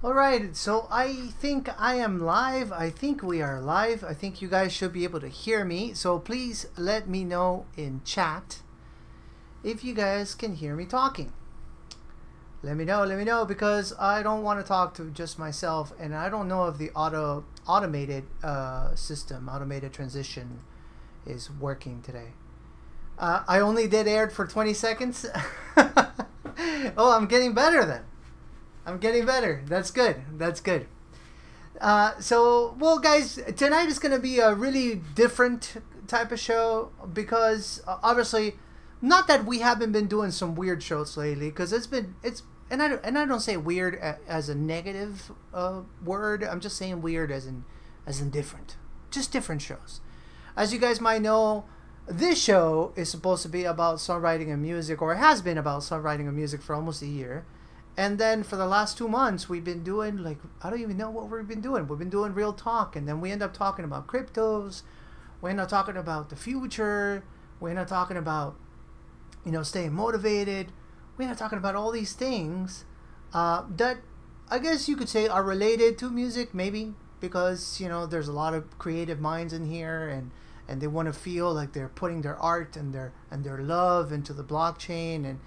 All right, so I think I am live. I think we are live. I think you guys should be able to hear me. So please let me know in chat if you guys can hear me talking. Let me know because I don't want to talk to just myself, and I don't know if the automated system, automated transition is working today. I only did aired for 20 seconds. Oh, I'm getting better then. I'm getting better. That's good. That's good. So, well, guys, tonight is going to be a really different type of show because obviously, not that we haven't been doing some weird shows lately, because and I don't say weird as a negative word. I'm just saying weird as in different, just different shows. As you guys might know, this show is supposed to be about songwriting and music, or it has been about songwriting and music for almost a year. And then for the last 2 months, we've been doing, like, I don't even know what we've been doing. We've been doing real talk, and then we end up talking about cryptos. We end up talking about the future. We end up talking about, you know, staying motivated. We end up talking about all these things that I guess you could say are related to music, maybe, because, you know, there's a lot of creative minds in here, and they want to feel like they're putting their art and their love into the blockchain, and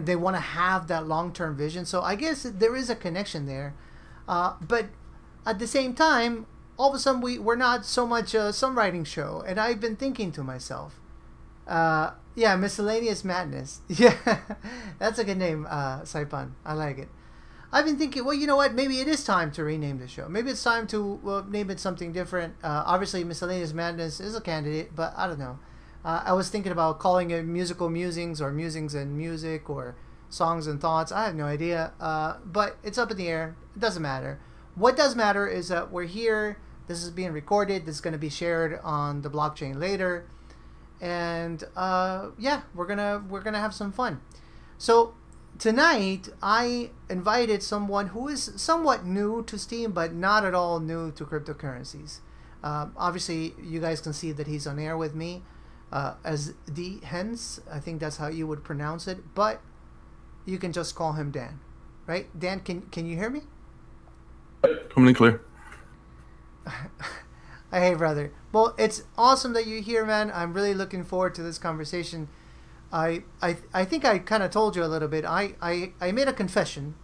they want to have that long-term vision. So I guess there is a connection there, but at the same time, all of a sudden we're not so much a songwriting show. And I've been thinking to myself, yeah, Miscellaneous Madness. Yeah, that's a good name, Saipan. I like it. I've been thinking, well, you know what? Maybe it is time to rename the show. Maybe it's time to name it something different. Obviously, Miscellaneous Madness is a candidate, but I don't know. I was thinking about calling it Musical Musings, or Musings and Music, or Songs and Thoughts. I have no idea, but it's up in the air. It doesn't matter. What does matter is that we're here. This is being recorded. This is going to be shared on the blockchain later, and yeah, we're gonna have some fun. So tonight, I invited someone who is somewhat new to Steam, but not at all new to cryptocurrencies. Obviously, you guys can see that he's on air with me. As D Hens, I think that's how you would pronounce it, but you can just call him Dan, right? Dan, can you hear me? Coming in clear. Hey, brother. Well, it's awesome that you're here, man. I'm really looking forward to this conversation. I think I kind of told you a little bit. I made a confession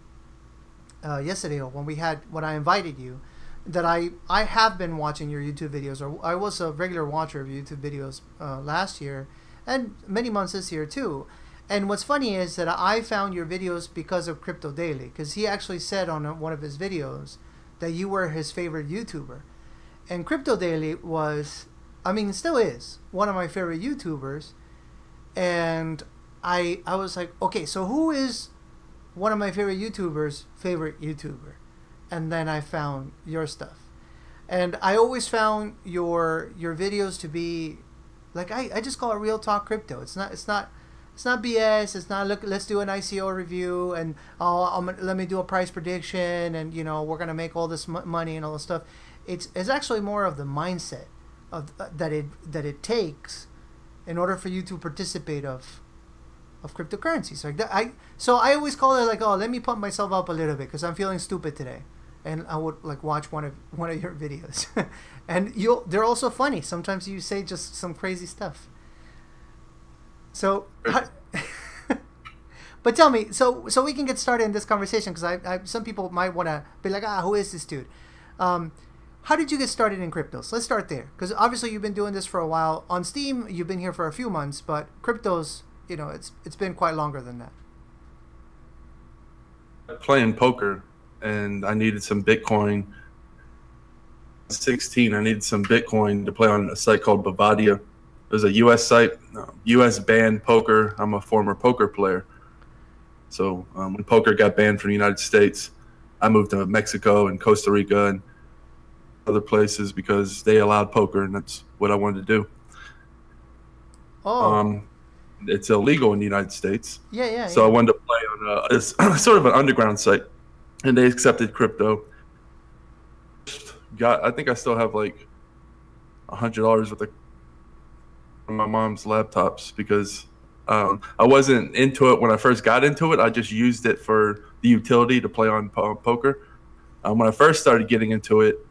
yesterday when I invited you, that I have been watching your YouTube videos, or I was a regular watcher of YouTube videos last year, and many months this year too. And what's funny is that I found your videos because of Crypto Daily, because he actually said on one of his videos that you were his favorite YouTuber. And Crypto Daily was, I mean, still is, one of my favorite YouTubers. And I was like, okay, so who is one of my favorite YouTubers' favorite YouTuber? And then I found your stuff, and I always found your videos to be like, I just call it real talk crypto. It's not BS. It's not, look, let's do an ICO review, and let me do a price prediction, and you know, we're gonna make all this money and all this stuff. It's actually more of the mindset of that it takes in order for you to participate of cryptocurrencies like that. So I always call it like, oh, let me pump myself up a little bit because I'm feeling stupid today. And I would like watch one of your videos, and they're also funny. Sometimes you say just some crazy stuff. So, but tell me, so we can get started in this conversation, because some people might want to be like, who is this dude? How did you get started in cryptos? Let's start there, because obviously you've been doing this for a while. On Steam, you've been here for a few months, but cryptos, you know, it's been quite longer than that. Playing poker, and I needed some Bitcoin. 16, I needed some Bitcoin to play on a site called Bavadia. It was a U.S. site, U.S. banned poker. I'm a former poker player. So when poker got banned from the United States, I moved to Mexico and Costa Rica and other places because they allowed poker, and that's what I wanted to do. Oh. It's illegal in the United States. Yeah. So I wanted to play on a sort of an underground site, and they accepted crypto. I think I still have like $100 worth of my mom's laptops because I wasn't into it when I first got into it. I just used it for the utility to play on poker. When I first started getting into it,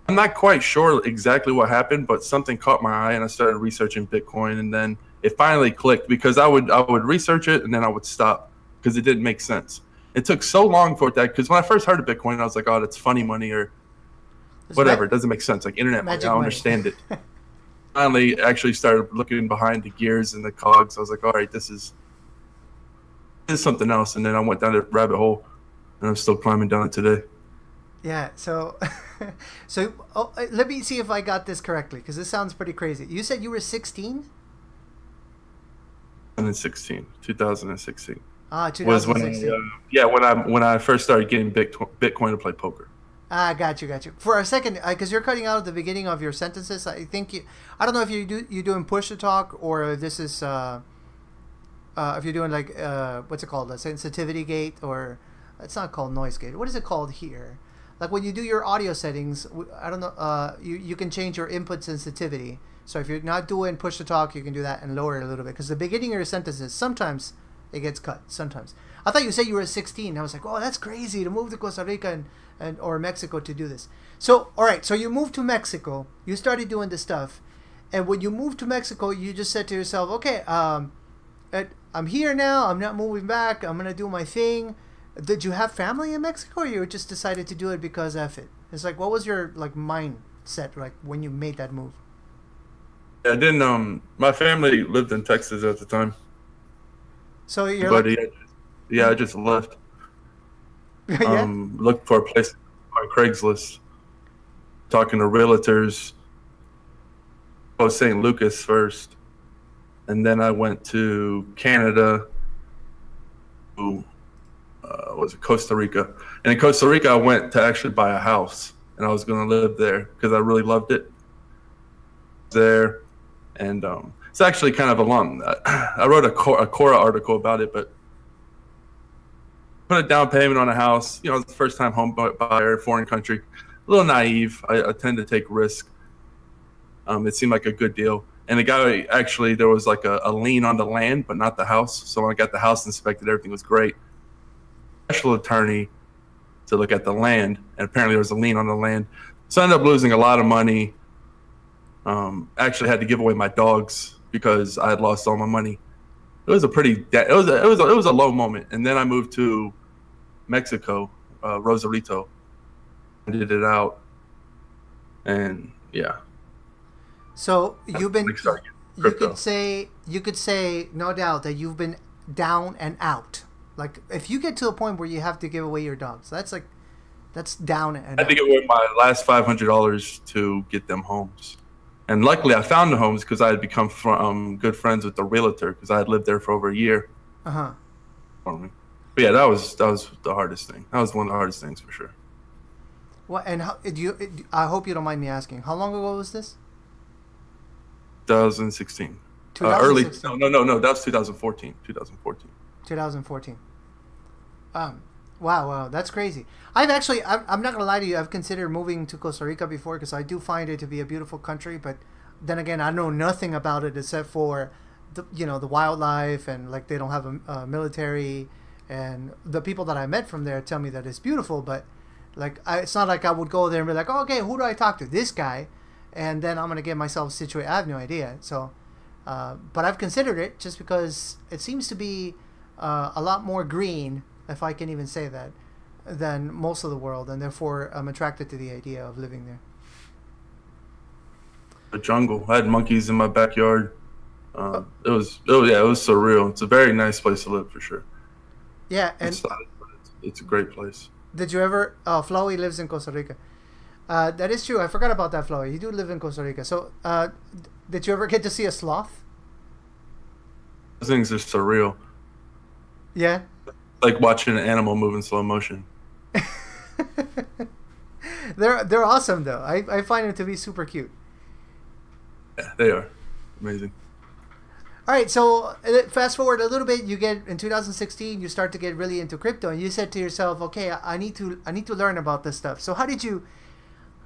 I'm not quite sure exactly what happened, but something caught my eye, and I started researching Bitcoin, and then it finally clicked because I would research it and then I would stop because it didn't make sense. It took so long for that because when I first heard of Bitcoin, I was like, oh, that's funny money or whatever. It doesn't make sense. Like internet money, I don't understand it. Finally, actually started looking behind the gears and the cogs. I was like, all right, this is something else. And then I went down the rabbit hole, and I'm still climbing down it today. Yeah. So, let me see if I got this correctly because this sounds pretty crazy. You said you were 16. 2016. Ah, 2016. Was when I first started getting Bitcoin to play poker. Ah, got you. For a second, because you're cutting out at the beginning of your sentences, I think I don't know if you're doing push to talk or if this is if you're doing like what's it called, a sensitivity gate, or it's not called noise gate. What is it called here? Like when you do your audio settings, I don't know. You can change your input sensitivity. So if you're not doing push to talk, you can do that and lower it a little bit because the beginning of your sentences sometimes it gets cut. Sometimes I thought you said you were 16. I was like, oh, that's crazy to move to Costa Rica and or Mexico to do this. So all right, so you moved to Mexico. You started doing this stuff, and when you moved to Mexico, you just said to yourself, okay, I'm here now. I'm not moving back. I'm gonna do my thing. Did you have family in Mexico, or you just decided to do it because of it? It's like, what was your like mindset like when you made that move? I didn't. My family lived in Texas at the time. So you're. But I just left. Yeah. Looked for a place on Craigslist. Talking to realtors. I was St. Lucas first, and then I went to Canada. Was it Costa Rica? And in Costa Rica, I went to actually buy a house, and I was going to live there because I really loved it. There, and it's actually kind of a long. I wrote a Quora article about it, but put a down payment on a house. You know, it's the first time home buyer, foreign country, a little naive. I tend to take risk. It seemed like a good deal. And the guy actually, there was like a lien on the land, but not the house. So when I got the house inspected, everything was great. Special attorney to look at the land, and apparently there was a lien on the land. So I ended up losing a lot of money. Actually had to give away my dogs because I had lost all my money. It was a low moment. And then I moved to Mexico, Rosarito. I did it out, and yeah. So you've been. You could say no doubt that you've been down and out. Like if you get to a point where you have to give away your dogs, that's down and out. I had to give away my last $500 to get them homes. And luckily I found the homes because I had become good friends with the realtor because I had lived there for over a year. Uh-huh. For me. But yeah, that was the hardest thing. That was one of the hardest things for sure. Well, and I hope you don't mind me asking, how long ago was this? 2016. 2016. No, that was 2014. 2014. Wow, that's crazy. I'm not gonna lie to you. I've considered moving to Costa Rica before because I do find it to be a beautiful country. But then again, I know nothing about it except for the wildlife and like they don't have a military, and the people that I met from there tell me that it's beautiful. But like it's not like I would go there and be like, oh, okay, who do I talk to? This guy, and then I'm gonna get myself situated. I have no idea. So, but I've considered it just because it seems to be a lot more green, if I can even say that, than most of the world, and therefore I'm attracted to the idea of living there. The jungle. I had monkeys in my backyard. It was surreal. It's a very nice place to live for sure. Yeah, and it's a great place. Did you ever? Flowey lives in Costa Rica. That is true. I forgot about that, Flowey. You do live in Costa Rica. So, did you ever get to see a sloth? Those things are surreal. Yeah. Like watching an animal move in slow motion. They're awesome though. I find them to be super cute. Yeah, they are amazing. All right, so fast forward a little bit. You get in 2016. You start to get really into crypto, and you said to yourself, "Okay, I need to learn about this stuff." So how did you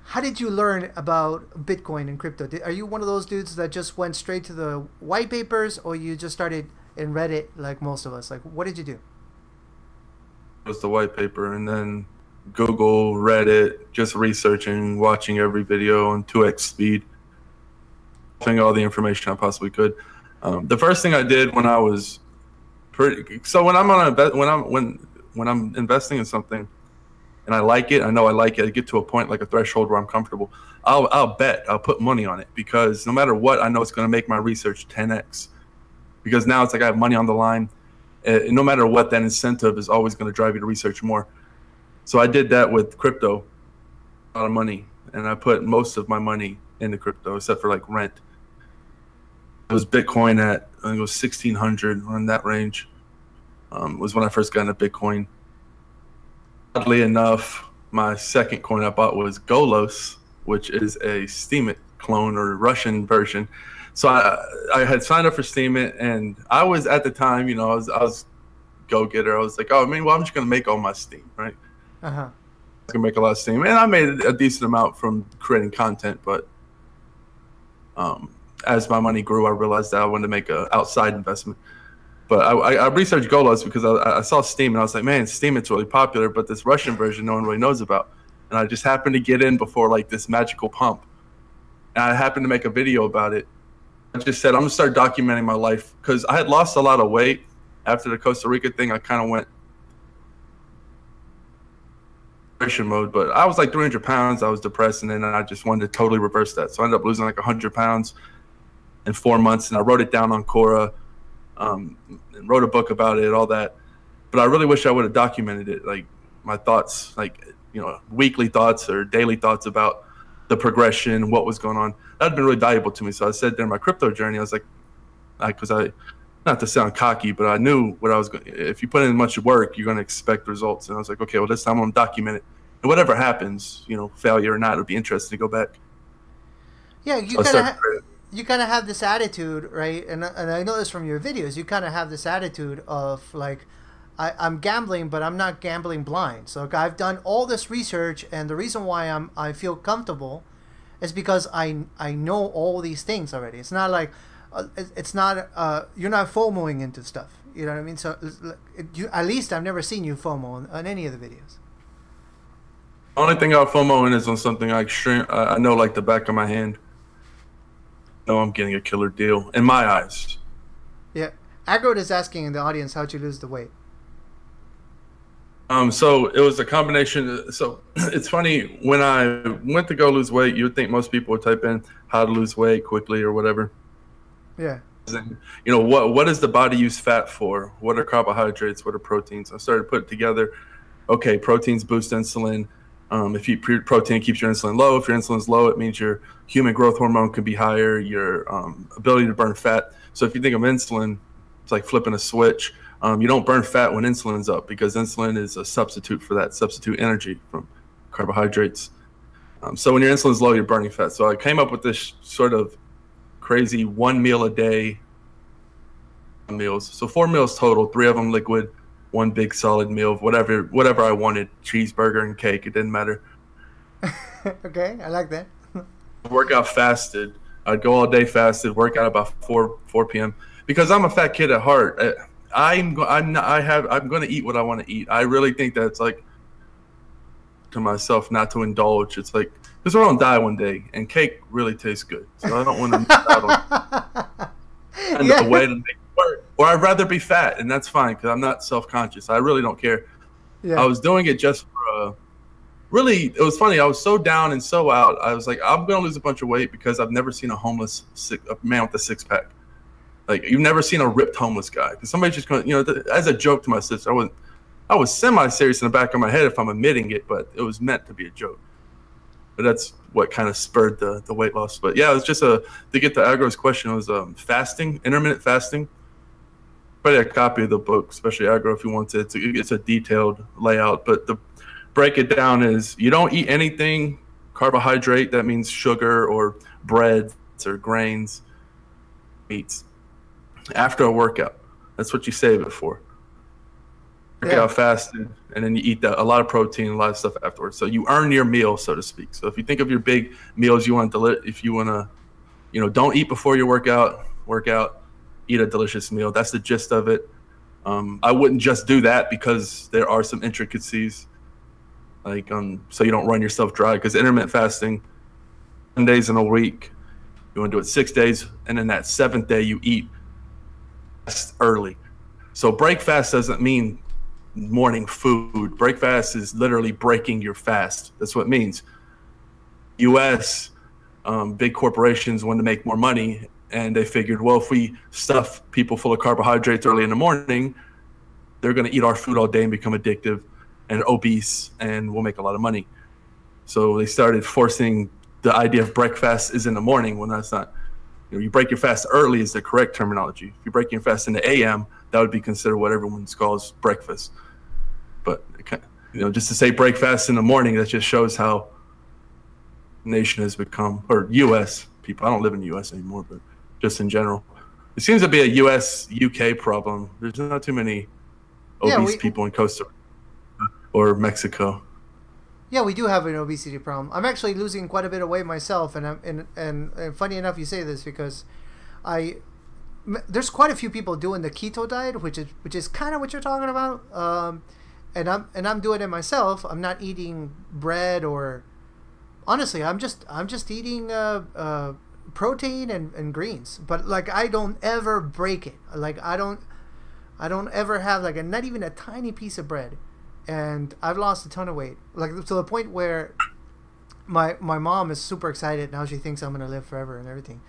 how did you learn about Bitcoin and crypto? Are you one of those dudes that just went straight to the white papers, or you just started and read it like most of us? Like, what did you do? It was the white paper, and then Google, Reddit, just researching, watching every video on 2x speed, finding all the information I possibly could. The first thing I did when I was when I'm on a when I'm investing in something and I like it, I know I like it, I get to a point, like a threshold where I'm comfortable, I'll bet, I'll put money on it, because no matter what, I know it's going to make my research 10x, because now it's like I have money on the line. No matter what, that incentive is always going to drive you to research more. So I did that with crypto, a lot of money, and I put most of my money into crypto, except for like rent. It was Bitcoin at, I think it was 1,600, or in that range. Was when I first got into Bitcoin. Oddly enough, my second coin I bought was Golos, which is a Steemit clone, or Russian version. So I had signed up for Steemit, and I was, at the time, you know, I was go-getter. I was like, oh, I mean, well, I'm just going to make all my Steem, right? Uh-huh. I was going to make a lot of Steem. And I made a decent amount from creating content, but as my money grew, I realized that I wanted to make an outside investment. But I researched Golos because I saw Steem, and I was like, man, Steemit's really popular, but this Russian version no one really knows about. And I just happened to get in before, like, this magical pump. And I happened to make a video about it. I just said, I'm going to start documenting my life, because I had lost a lot of weight after the Costa Rica thing. I kind of went mode, but I was like 300 pounds. I was depressed, and then I just wanted to totally reverse that. So I ended up losing like 100 pounds in 4 months, and I wrote it down on Quora, and wrote a book about it, all that. But I really wish I would have documented it, like my thoughts, like, you know, weekly thoughts or daily thoughts about the progression, what was going on. That'd been really valuable to me. So I said during my crypto journey, I was like, because not to sound cocky, but I knew what I was going. If you put in much work, you're going to expect results. And I was like, okay, well, this time I'm going to document it. And whatever happens, you know, failure or not, it'll be interesting to go back. Yeah, you kind of have this attitude, right? And I know this from your videos. You kind of have this attitude of like, I'm gambling, but I'm not gambling blind. So I've done all this research, and the reason why I feel comfortable is because I know all these things already. It's not like it's not you're not FOMOing into stuff. You know what I mean? So at least I've never seen you FOMO on any of the videos. The only thing I'll FOMO in is on something like I know like the back of my hand. No, I'm getting a killer deal in my eyes. Yeah. Agro is asking in the audience, how'd you lose the weight? So it was a combination. So it's funny, when I went to go lose weight, you would think most people would type in how to lose weight quickly or whatever. Yeah. You know, what does the body use fat for? What are carbohydrates? What are proteins? I started putting together, okay, proteins boost insulin. If you eat protein, it keeps your insulin low. If your insulin's low, it means your human growth hormone can be higher, your ability to burn fat. So if you think of insulin, it's like flipping a switch. You don't burn fat when insulin's up, because insulin is a substitute for that, substitute energy from carbohydrates. So when your insulin's low, you're burning fat. So I came up with this sort of crazy 1 meal a day meals. So 4 meals total, 3 of them liquid, 1 big solid meal of whatever I wanted, cheeseburger and cake, it didn't matter. Okay, I like that. Work out fasted. I'd go all day fasted, work out about 4 p.m. because I'm a fat kid at heart. I'm going to eat what I want to eat. I really think that it's like to myself not to indulge. It's like, because we're going to die one day, and cake really tastes good. So I don't want to miss out on a way to make it work. Or I'd rather be fat, and that's fine because I'm not self-conscious. I really don't care. Yeah. I was doing it just for really, it was funny. I was so down and so out. I was like, I'm going to lose a bunch of weight because I've never seen a man with a six-pack. Like, you've never seen a ripped homeless guy. Because somebody's just going to, you know, as a joke to my sister, I was semi-serious in the back of my head if I'm admitting it, but it was meant to be a joke. But that's what kind of spurred the weight loss. But yeah, it was just to get to Agro's question, it was fasting, intermittent fasting. Probably a copy of the book, especially Agro, if you want to. It's a detailed layout. But the break it down is you don't eat anything carbohydrate. That means sugar or breads or grains, meats. After a workout, that's what you save it for. work out fasted, and then you eat a lot of protein, a lot of stuff afterwards. So you earn your meal, so to speak. So if you think of your big meals you want to, if you want to, you know, don't eat before your workout, eat a delicious meal. That's the gist of it. I wouldn't just do that because there are some intricacies, like so you don't run yourself dry. Because intermittent fasting, 7 days in a week, you want to do it 6 days, and then that 7th day you eat early. So break fast doesn't mean morning food. Break fast is literally breaking your fast. That's what it means. U.S. Big corporations wanted to make more money, and they figured, well, if we stuff people full of carbohydrates early in the morning, they're going to eat our food all day and become addictive and obese, and we'll make a lot of money. So they started forcing the idea of breakfast is in the morning when that's not. You know, you break your fast early is the correct terminology. If you break your fast in the AM, that would be considered what everyone calls breakfast. But, you know, just to say break fast in the morning, that just shows how the nation has become, or U.S. people. I don't live in the U.S. anymore, but just in general. It seems to be a U.S.-UK problem. There's not too many obese people in Costa Rica or Mexico. Yeah, we do have an obesity problem. I'm actually losing quite a bit of weight myself, and funny enough you say this because there's quite a few people doing the keto diet, which is kind of what you're talking about. And I'm doing it myself. I'm not eating bread or honestly, I'm just eating protein and greens. But like I don't ever break it. Like I don't ever have like not even a tiny piece of bread. And I've lost a ton of weight, like to the point where my mom is super excited now. She thinks I'm gonna live forever and everything.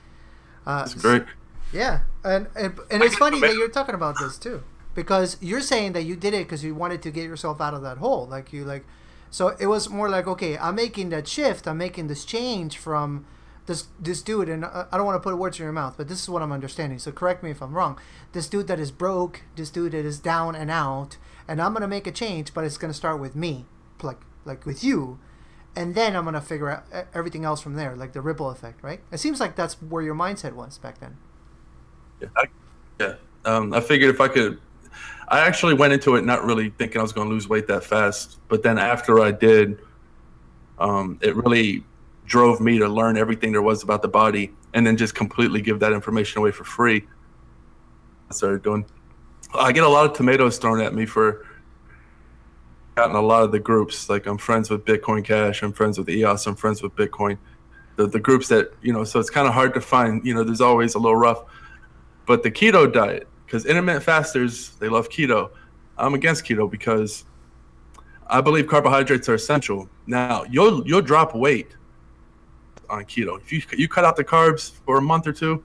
That's great. Yeah, and it's funny that you're talking about this too, because you're saying that you did it because you wanted to get yourself out of that hole. So it was more like, okay, I'm making that shift. I'm making this change from this dude, and I don't want to put words in your mouth, but this is what I'm understanding. So correct me if I'm wrong. This dude that is broke, this dude that is down and out. And I'm going to make a change, but it's going to start with me, like with you. And then I'm going to figure out everything else from there, like the ripple effect, right? It seems like that's where your mindset was back then. Yeah. I figured if I could, I actually went into it not really thinking I was going to lose weight that fast. But then after I did, it really drove me to learn everything there was about the body and then just completely give that information away for free. I started doing. I get a lot of tomatoes thrown at me for out in a lot of the groups. Like I'm friends with Bitcoin Cash, I'm friends with EOS, I'm friends with Bitcoin. The groups that, you know, so it's kind of hard to find, you know, there's always a little rough. But the keto diet, because intermittent fasters, they love keto. I'm against keto because I believe carbohydrates are essential. Now, you'll drop weight on keto. If you cut out the carbs for a month or two,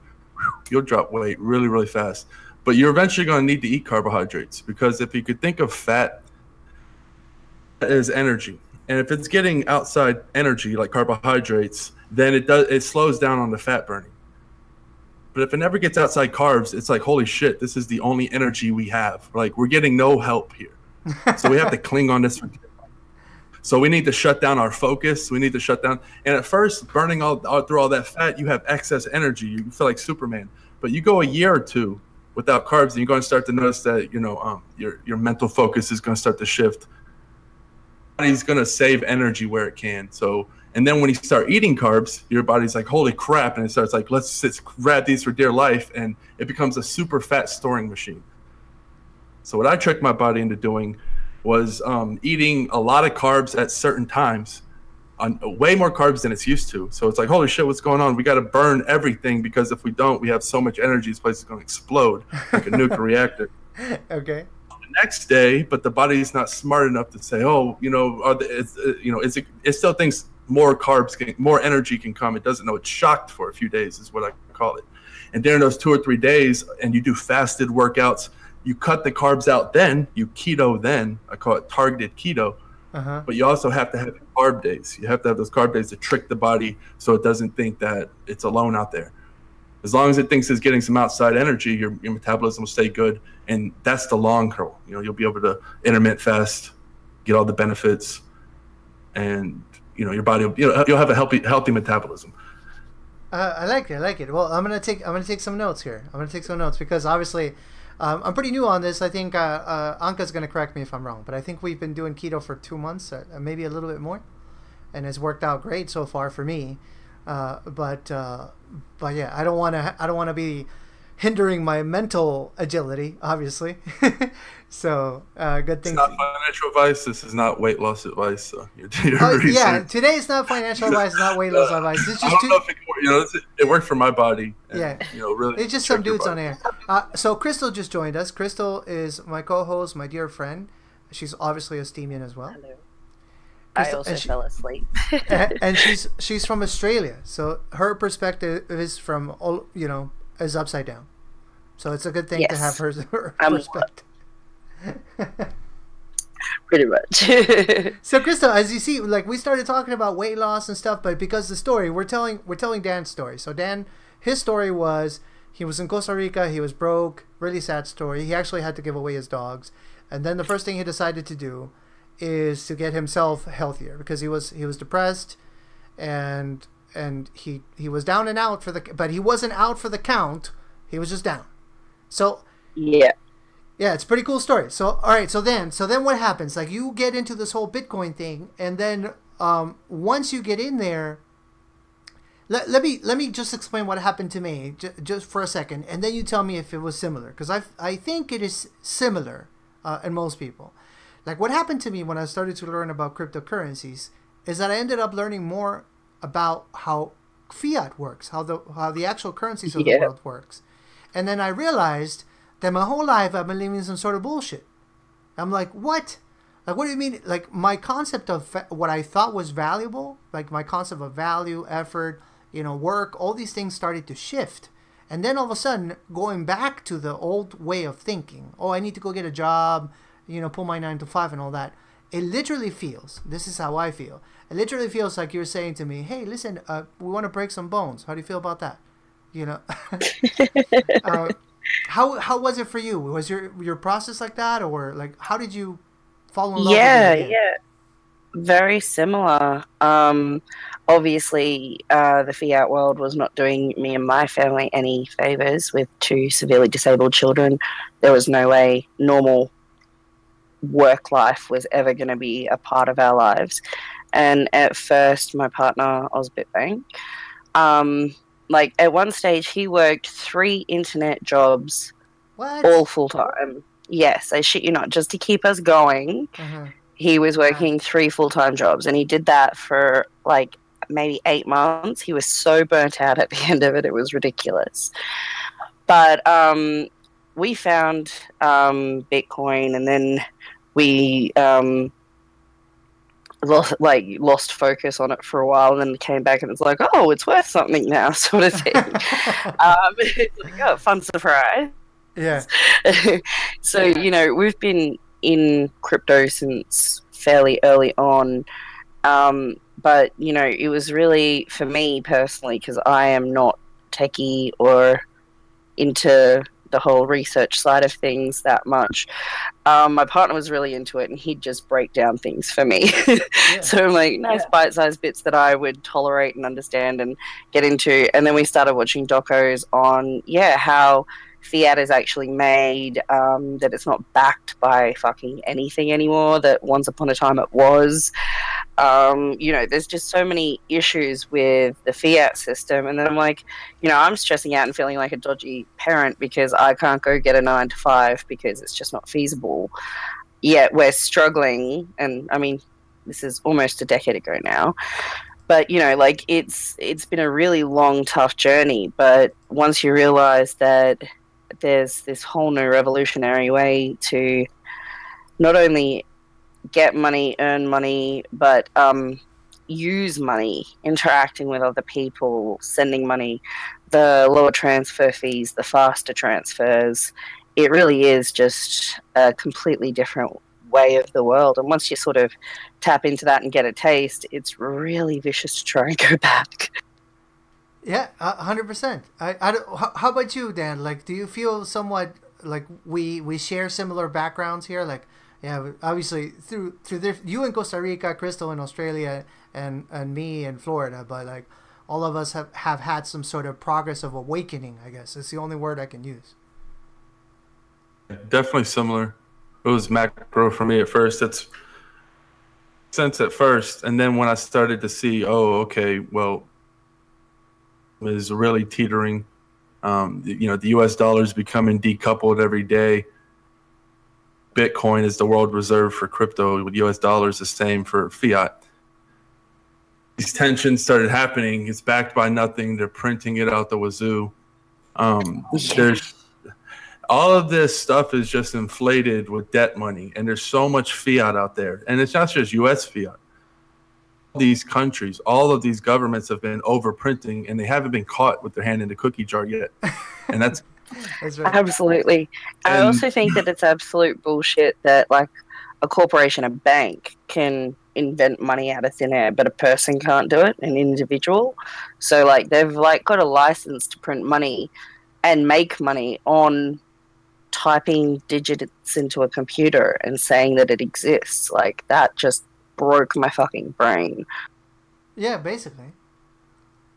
you'll drop weight really, really fast. But you're eventually going to need to eat carbohydrates because if you could think of fat as energy, and if it's getting outside energy like carbohydrates, then it slows down on the fat burning. But if it never gets outside carbs, it's like, holy shit, this is the only energy we have. Like we're getting no help here. So we have to cling on this. So we need to shut down our focus. We need to shut down. And at first, burning through all that fat, you have excess energy. You feel like Superman. But you go a year or two without carbs, and you're going to start to notice that, you know, your mental focus is going to start to shift. Body's going to save energy where it can. So, and then when you start eating carbs, your body's like, holy crap. And it starts like, let's grab these for dear life. And it becomes a super fat storing machine. So what I tricked my body into doing was eating a lot of carbs at certain times, on way more carbs than it's used to. So it's like, holy shit, what's going on? We got to burn everything because if we don't, we have so much energy, this place is going to explode like a nuclear reactor. Okay. The next day, but the body's not smart enough to say, oh, you know, it still thinks more carbs, more energy can come. It doesn't know. It's shocked for a few days is what I call it. And during those 2 or 3 days, and you do fasted workouts, you cut the carbs out then, you keto then. I call it targeted keto. Uh-huh. But you also have to have carb days. You have to have those carb days to trick the body so it doesn't think that it's alone out there. As long as it thinks it's getting some outside energy, your metabolism will stay good. And that's the long haul. You know, you'll be able to intermittent fast, get all the benefits, and you know your body. You'll have a healthy metabolism. I like it. Well, I'm gonna take some notes here. I'm gonna take some notes because obviously, I'm pretty new on this. I think Anka's going to correct me if I'm wrong, but I think we've been doing keto for 2 months, maybe a little bit more, and it's worked out great so far for me. But yeah, I don't want to be hindering my mental agility, obviously. So good thing. It's not financial advice. This is not weight loss advice. So yeah, today is not financial advice, not weight loss advice. It's just it worked for my body. And, yeah, really. It's just some dudes on air. So Crystal just joined us. Crystal is my co-host, my dear friend. She's obviously a Steamian as well. Hello. Crystal, I also fell asleep. and she's from Australia, so her perspective is from is upside down. So it's a good thing to have her perspective. Pretty much. So Crystal, as you see, like we started talking about weight loss and stuff, but because the story we're telling Dan's story. So Dan, his story was he was in Costa Rica, he was broke, really sad story. He actually had to give away his dogs, and then the first thing he decided to do is to get himself healthier because he was depressed, and he was down and out but he wasn't out for the count. He was just down. So yeah, it's a pretty cool story. So all right, so then what happens? Like you get into this whole Bitcoin thing, and then once you get in there, let me just explain what happened to me just for a second, and then you tell me if it was similar, because I think it is similar in most people. Like what happened to me when I started to learn about cryptocurrencies is that I ended up learning more about how fiat works, how the actual currencies of the world works, and then I realized that my whole life I've been living some sort of bullshit. I'm like, what? Like, what do you mean? Like, my concept of what I thought was valuable, like my concept of value, effort, work, all these things started to shift. And then all of a sudden, going back to the old way of thinking, oh, I need to go get a job, pull my 9 to 5 and all that. It literally feels, this is how I feel, it literally feels like you're saying to me, hey, listen, we want to break some bones. How do you feel about that? How was it for you? Was your process like that, or like how did you fall in love with it? Yeah, very similar. Obviously, the fiat world was not doing me and my family any favors. With 2 severely disabled children, there was no way normal work life was ever going to be a part of our lives. And at first, my partner, Ozbitbank, like at one stage he worked 3 internet jobs. What? All full-time. Yes, I shit you not, just to keep us going. He was working 3 full-time jobs, and he did that for like maybe 8 months. He was so burnt out at the end of it, it was ridiculous. But we found Bitcoin, and then we lost focus on it for a while, and then came back and it's like, oh, it's worth something now, sort of thing. It's like, oh, fun surprise. Yeah. So we've been in crypto since fairly early on, but it was really, for me personally, because I am not techie or into the whole research side of things that much. My partner was really into it, and he'd just break down things for me. So like nice bite-sized bits that I would tolerate and understand and get into. And then we started watching docos on how fiat is actually made, that it's not backed by fucking anything anymore, that once upon a time it was. There's just so many issues with the fiat system, and then I'm like, I'm stressing out and feeling like a dodgy parent because I can't go get a 9 to 5 because it's just not feasible. Yet we're struggling, and I mean, this is almost a decade ago now, but it's been a really long, tough journey. But once you realize that there's this whole new revolutionary way to not only get money, earn money, but use money, interacting with other people, sending money, the lower transfer fees, the faster transfers, it really is just a completely different way of the world. And once you sort of tap into that and get a taste, it's really vicious to try and go back. Yeah, 100%. How about you, Dan? Like, do you feel somewhat like we share similar backgrounds here? Like, yeah, obviously through you in Costa Rica, Crystal in Australia, and me in Florida, but like all of us have had some sort of progress of awakening, I guess. It's the only word I can use. Definitely similar. It was macro for me at first. It's sense at first, and then when I started to see, oh, okay, well, is really teetering. The U.S. dollar is becoming decoupled every day. Bitcoin is the world reserve for crypto. With U.S. dollars, the same for fiat. These tensions started happening. It's backed by nothing. They're printing it out the wazoo. There's all of this stuff is just inflated with debt money, and there's so much fiat out there. And it's not just U.S. fiat. These countries, all of these governments have been overprinting, and they haven't been caught with their hand in the cookie jar yet. And that's right. Absolutely. I also think that it's absolute bullshit that like a corporation, a bank can invent money out of thin air, but a person can't do it, an individual. So like they've like got a license to print money and make money on typing digits into a computer and saying that it exists. Like that just broke my fucking brain. Yeah, basically.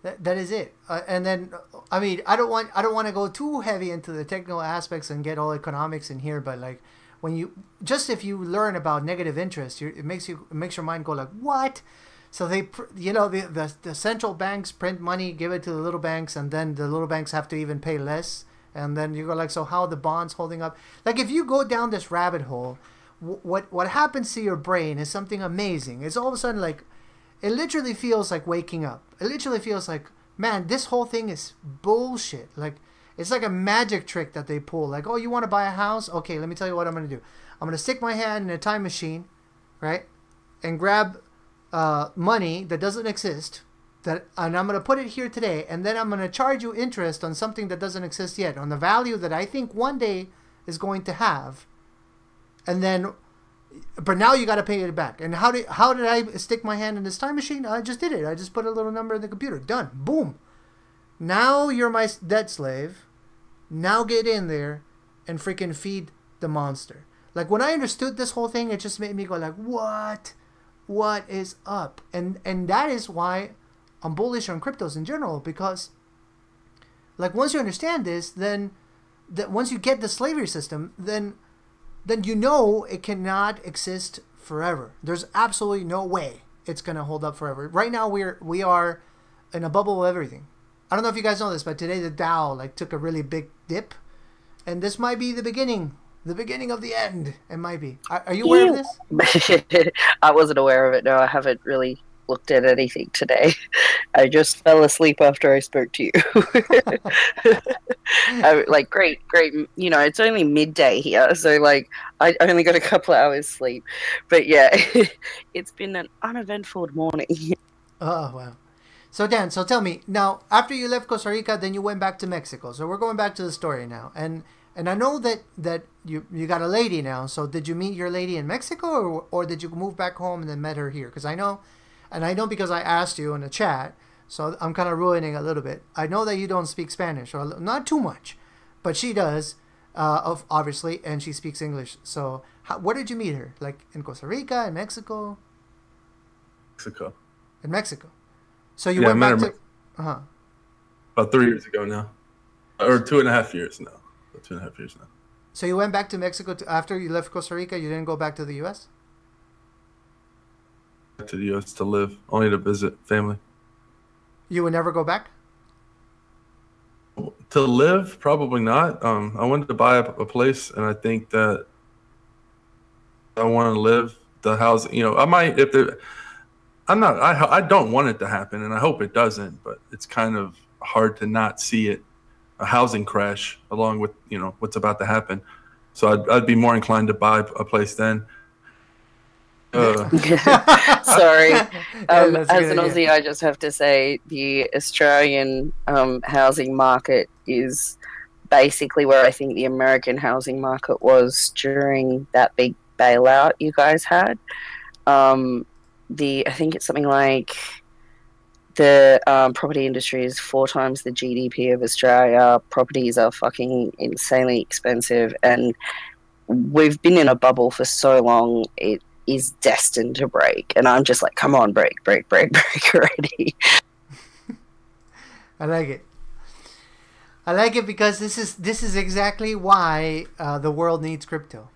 That is it. And then, I mean, I don't want to go too heavy into the technical aspects and get all economics in here, but like if you learn about negative interest, it makes your mind go like, what? So they, the central banks print money, give it to the little banks, and then the little banks have to even pay less. And then you go like, so how are the bonds holding up? Like if you go down this rabbit hole, what happens to your brain is something amazing. It's all of a sudden like, it literally feels like waking up. It literally feels like, man, this whole thing is bullshit. Like, it's like a magic trick that they pull. Like, oh, you want to buy a house? Okay, let me tell you what I'm going to do. I'm going to stick my hand in a time machine, right? And grab money that doesn't exist. And I'm going to put it here today. And then I'm going to charge you interest on something that doesn't exist yet. On the value that I think one day is going to have. And then... But now you got to pay it back. And how did I stick my hand in this time machine? I just did it. I just put a little number in the computer. Done. Boom. Now you're my debt slave. Now get in there and freaking feed the monster. Like when I understood this whole thing, it just made me go like, what? What is up? And that is why I'm bullish on cryptos in general, because like once you understand this, then once you get the slavery system, then you know it cannot exist forever. There's absolutely no way it's going to hold up forever. Right now we are in a bubble of everything. I don't know if you guys know this, but today the Dow like took a really big dip, and this might be the beginning of the end. It might be. Are you aware of this? I wasn't aware of it. No, I haven't really looked at anything today. I just fell asleep after I spoke to you. Like great, it's only midday here, so like I only got a couple hours sleep, but yeah, it's been an uneventful morning. Oh wow. So Dan, tell me now, after you left Costa Rica, then you went back to Mexico. So we're going back to the story now, and I know that you got a lady now. So did you meet your lady in Mexico, or did you move back home and then met her here? Because I know because I asked you in the chat, so I'm kind of ruining a little bit. I know that you don't speak Spanish, or not too much, but she does, obviously, and she speaks English. So where did you meet her? Like in Costa Rica, in Mexico? Mexico. In Mexico. So you went back to... About 3 years ago now. Or 2.5 years now. About 2.5 years now. So you went back to Mexico after you left Costa Rica? You didn't go back to the U.S.? To the U.S. to live, only to visit family. You would never go back? To live, probably not. I wanted to buy a place, and I think that I want to live the house. I might I don't want it to happen, and I hope it doesn't. But it's kind of hard to not see it, a housing crash, along with what's about to happen. So I'd be more inclined to buy a place then. Sorry. As an Aussie, I just have to say the Australian housing market is basically where I think the American housing market was during that big bailout you guys had. I think it's something like the property industry is 4 times the GDP of Australia. Properties are fucking insanely expensive, and we've been in a bubble for so long. It is destined to break, and I'm just like, come on, break already. I like it. I like it because this is exactly why the world needs crypto.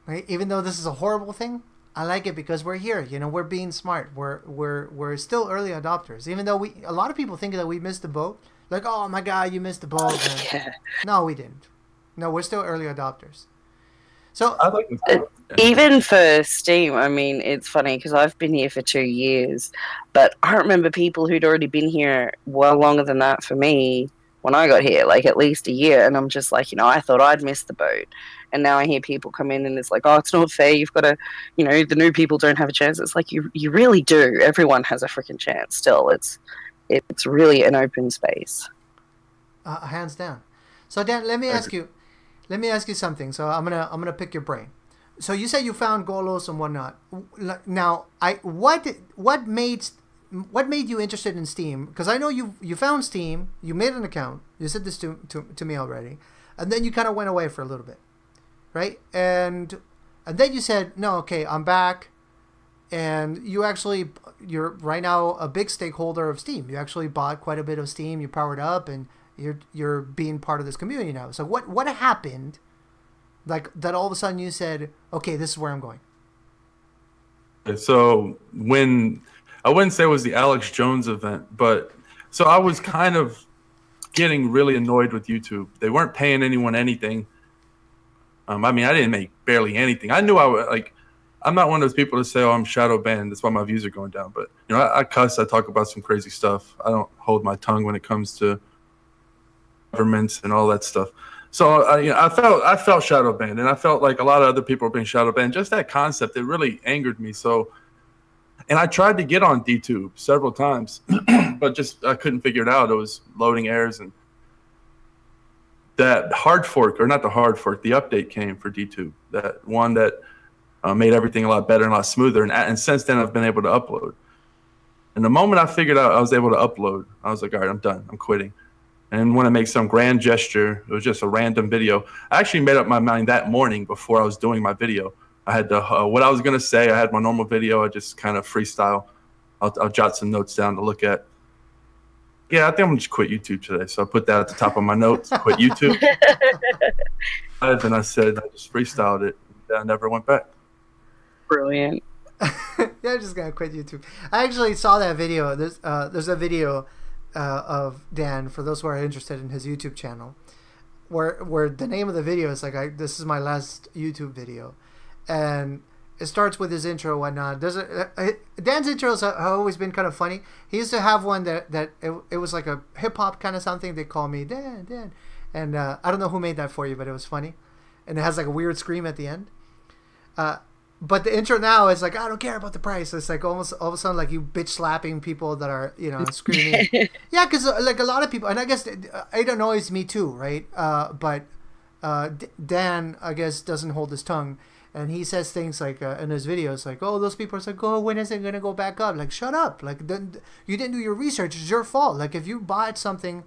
Right? Even though this is a horrible thing, I like it because we're here. You know, we're being smart. We're still early adopters. Even though a lot of people think that we missed the boat. Like, oh my God, you missed the boat. Yeah. No, we didn't. No, we're still early adopters. So I like even for Steam, I mean, it's funny because I've been here for 2 years, but I remember people who'd already been here well longer than that for me when I got here, like at least a year. And I'm just like, you know, I thought I'd missed the boat. And now I hear people come in and it's like, oh, it's not fair. You've got to, you know, the new people don't have a chance. It's like, you really do. Everyone has a freaking chance still. It's really an open space. Hands down. So Dan, let me ask you something. So I'm gonna pick your brain. So you said you found Golos and whatnot. Now, what made you interested in Steam? Because I know you found Steam, you made an account. You said this to me already, and then you kind of went away for a little bit, right? And then you said, no, okay, I'm back, and you're right now a big stakeholder of Steam. You actually bought quite a bit of Steam. You powered up, and you're being part of this community now. So what happened, like that all of a sudden you said, okay, this is where I'm going? So when I wouldn't say it was the Alex Jones event, but so I was kind of getting really annoyed with YouTube. They weren't paying anyone anything. I mean, I didn't make barely anything. I knew I'm not one of those people to say, oh, I'm shadow banned, that's why my views are going down. But you know, I cuss, I talk about some crazy stuff. I don't hold my tongue when it comes to governments and all that stuff. So I felt shadow banned, and I felt like a lot of other people were being shadow banned. Just that concept, it really angered me. So, and I tried to get on dtube several times, but just I couldn't figure it out. It was loading errors, and that hard fork, or not the hard fork, the update came for dtube. That one that made everything a lot better and a lot smoother. And since then, I've been able to upload. And the moment I figured out I was able to upload, I was like, all right, I'm done. I'm quitting. And I didn't want to make some grand gesture. It was just a random video. I actually made up my mind that morning before I was doing my video. I had what I was going to say. I had my normal video. I just kind of freestyle. I'll jot some notes down to look at. Yeah, I think I'm going to just quit YouTube today. So I put that at the top of my notes, quit YouTube. And I said, I just freestyled it. And I never went back. Brilliant. Yeah, I'm just going to quit YouTube. I actually saw that video. There's a video of Dan, for those who are interested in his YouTube channel, where the name of the video is like, this is my last YouTube video, and it starts with his intro and whatnot. Dan's intros have always been kind of funny. He used to have one that it was like a hip hop kind of something. They call me Dan, and I don't know who made that for you, but it was funny, and it has like a weird scream at the end. But the intro now is like, I don't care about the price. It's like almost all of a sudden like you bitch slapping people that are, you know, screaming. Yeah, because like a lot of people, and I guess it annoys me too, right? But Dan, I guess, doesn't hold his tongue, and he says things like in his videos like, oh, those people are like, oh, when is it gonna go back up? Like, shut up! Like, you didn't do your research. It's your fault. Like, if you bought something,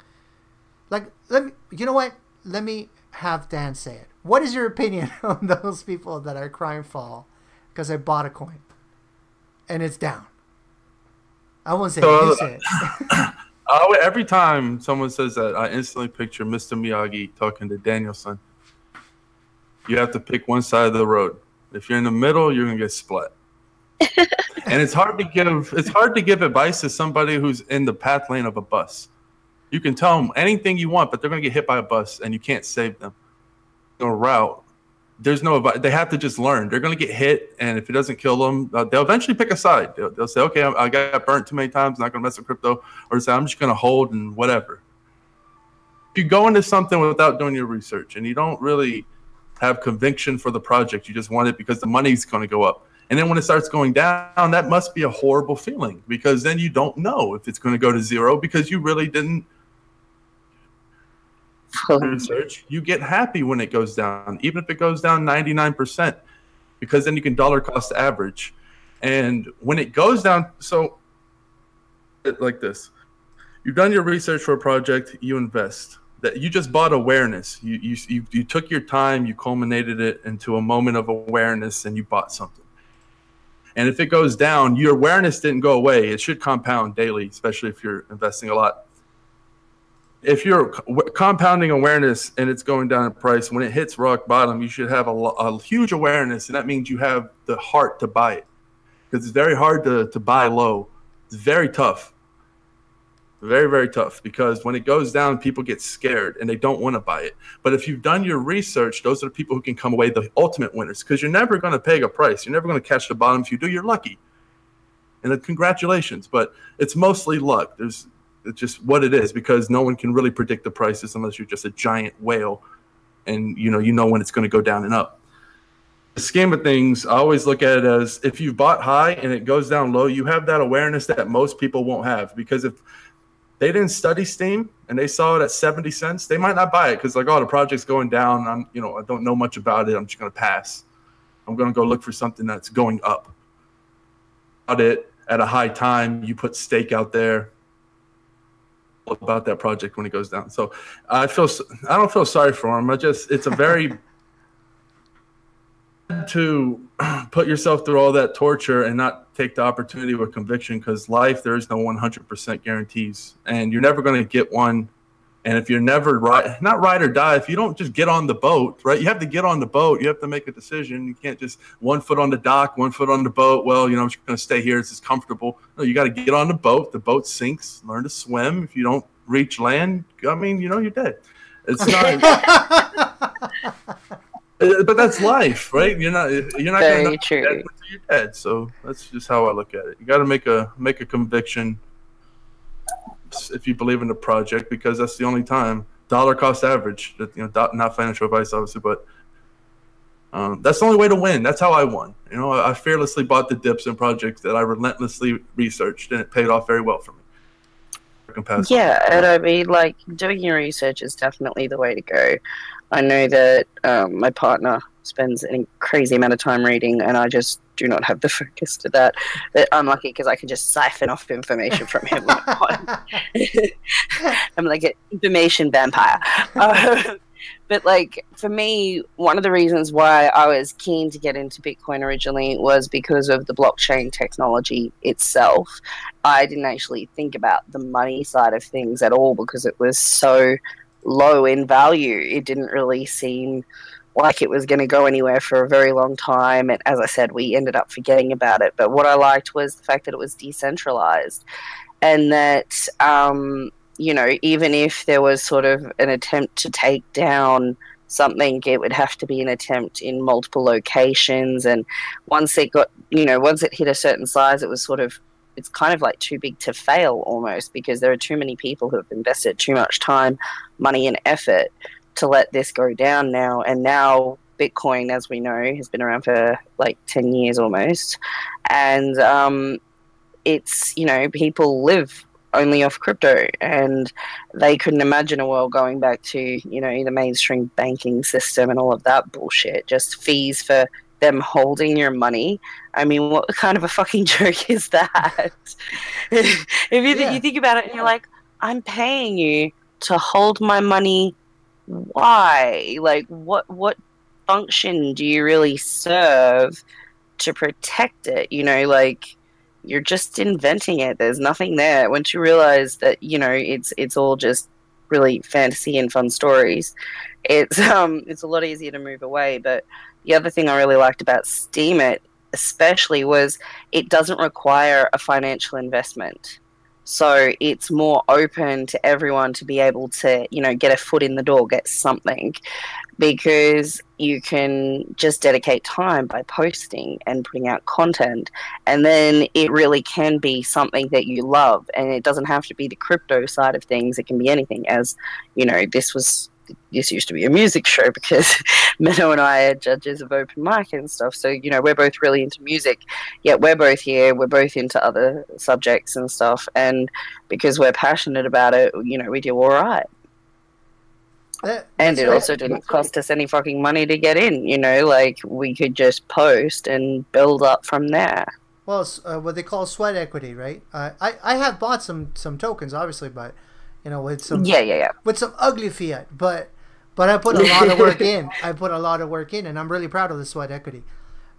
like, you know what? Let me have Dan say it. What is your opinion on those people that are crying foul because I bought a coin and it's down? I won't say it. You say it. Every time someone says that, I instantly picture Mr. Miyagi talking to Danielson. You have to pick one side of the road. If you're in the middle, you're gonna get split. And it's hard to give advice to somebody who's in the path lane of a bus. You can tell them anything you want, but they're gonna get hit by a bus, and you can't save them. No route. There's no advice. They have to just learn. They're gonna get hit, and if it doesn't kill them, they'll eventually pick a side. They'll say, okay, I got burnt too many times. I'm not gonna mess with crypto, or say I'm just gonna hold and whatever. If you go into something without doing your research, and you don't really have conviction for the project, you just want it because the money's going to go up. And then when it starts going down, that must be a horrible feeling, because then you don't know if it's going to go to zero because you really didn't research. You get happy when it goes down, even if it goes down 99%, because then you can dollar cost average. And when it goes down, so like this, you've done your research for a project, you invest. That you just bought awareness. You took your time, you culminated it into a moment of awareness, and you bought something. And if it goes down, your awareness didn't go away. It should compound daily, especially if you're investing a lot. if you're compounding awareness and it's going down in price, when it hits rock bottom, you should have a huge awareness, and that means you have the heart to buy it, because it's very hard to buy low. It's very tough. Very, very tough, because when it goes down, people get scared and they don't want to buy it. But if you've done your research, those are the people who can come away the ultimate winners, because you're never going to peg a price. You're never going to catch the bottom. If you do, you're lucky. And then congratulations. But it's mostly luck. It's just what it is, because no one can really predict the prices unless you're just a giant whale and you know when it's going to go down and up. The scheme of things, I always look at it as, if you bought high and it goes down low, you have that awareness that most people won't have, because if they didn't study Steam and they saw it at 70 cents, they might not buy it, because like, oh, the project's going down. I don't know much about it. I'm just going to pass. I'm going to go look for something that's going up. About it at a high time, you put stake out there about that project when it goes down. So I don't feel sorry for them. It's a very to put yourself through all that torture and not take the opportunity with conviction, because life, there is no 100% guarantees, and you're never going to get one. And if you're never not ride or die, if you don't just get on the boat, right? You have to get on the boat. You have to make a decision. You can't just 1 foot on the dock, 1 foot on the boat. Well, I'm just going to stay here. It's just comfortable. No, you got to get on the boat. The boat sinks. Learn to swim. If you don't reach land, you're dead. It's not. But that's life, right? You're not Very going to true. Dead until you're dead. So that's just how I look at it. You got to make a conviction if you believe in the project, because that's the only time. Dollar cost average. Not financial advice, obviously, but that's the only way to win. That's how I won. I fearlessly bought the dips in projects that I relentlessly researched, and it paid off very well for me. Yeah, and I mean, like, doing your research is definitely the way to go. I know that my partner spends a crazy amount of time reading, and I just do not have the focus to that. But I'm lucky because I can just siphon off information from him. I'm like an information vampire. But, like, for me, one of the reasons why I was keen to get into Bitcoin originally was because of the blockchain technology itself. I didn't actually think about the money side of things at all, because it was so low in value. It didn't really seem like it was going to go anywhere for a very long time. And as I said, we ended up forgetting about it. But what I liked was the fact that it was decentralized, and that even if there was sort of an attempt to take down something, it would have to be an attempt in multiple locations. And once it hit a certain size, it's kind of like too big to fail almost, because there are too many people who have invested too much time, money, and effort to let this go down now. And now Bitcoin, as we know, has been around for like 10 years almost. And it's, people live only off crypto, and they couldn't imagine a world going back to the mainstream banking system and all of that bullshit, just fees for them holding your money. I mean, what kind of a fucking joke is that? If you think about it and you're like, I'm paying you to hold my money, why? Like, what function do you really serve to protect it? You're just inventing it. There's nothing there. Once you realize that, it's all just really fantasy and fun stories, it's a lot easier to move away. But the other thing I really liked about Steam especially was it doesn't require a financial investment. So it's more open to everyone to be able to, get a foot in the door, get something, because you can just dedicate time by posting and putting out content. And then it really can be something that you love. And it doesn't have to be the crypto side of things. It can be anything. As, this used to be a music show, because Menno and I are judges of open mic and stuff. So, we're both really into music, yet we're both here. We're both into other subjects and stuff. And because we're passionate about it, we do all right. And it also didn't cost us any fucking money to get in, we could just post and build up from there. Well, what they call sweat equity, right? I have bought some tokens, obviously, but with some with some ugly fiat, but I put a lot of work in. And I'm really proud of the sweat equity.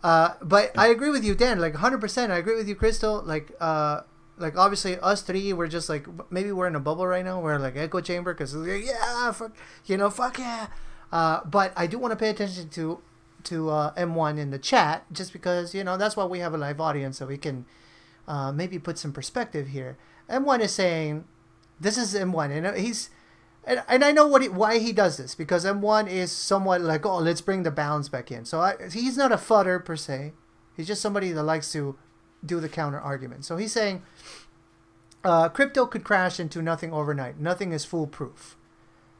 But I agree with you, Dan. Like 100%. I agree with you, Crystal. Like like obviously us three, we're just like maybe we're in a bubble right now. We're like echo chamber because like, yeah, fuck, fuck yeah. But I do want to pay attention to M1 in the chat just because that's why we have a live audience, so we can maybe put some perspective here. M1 is saying, this is M1, and he's. And I know why he does this, because M1 is somewhat like, oh, let's bring the balance back in. So he's not a fudder per se. He's just somebody that likes to do the counter argument. So he's saying crypto could crash into nothing overnight. Nothing is foolproof.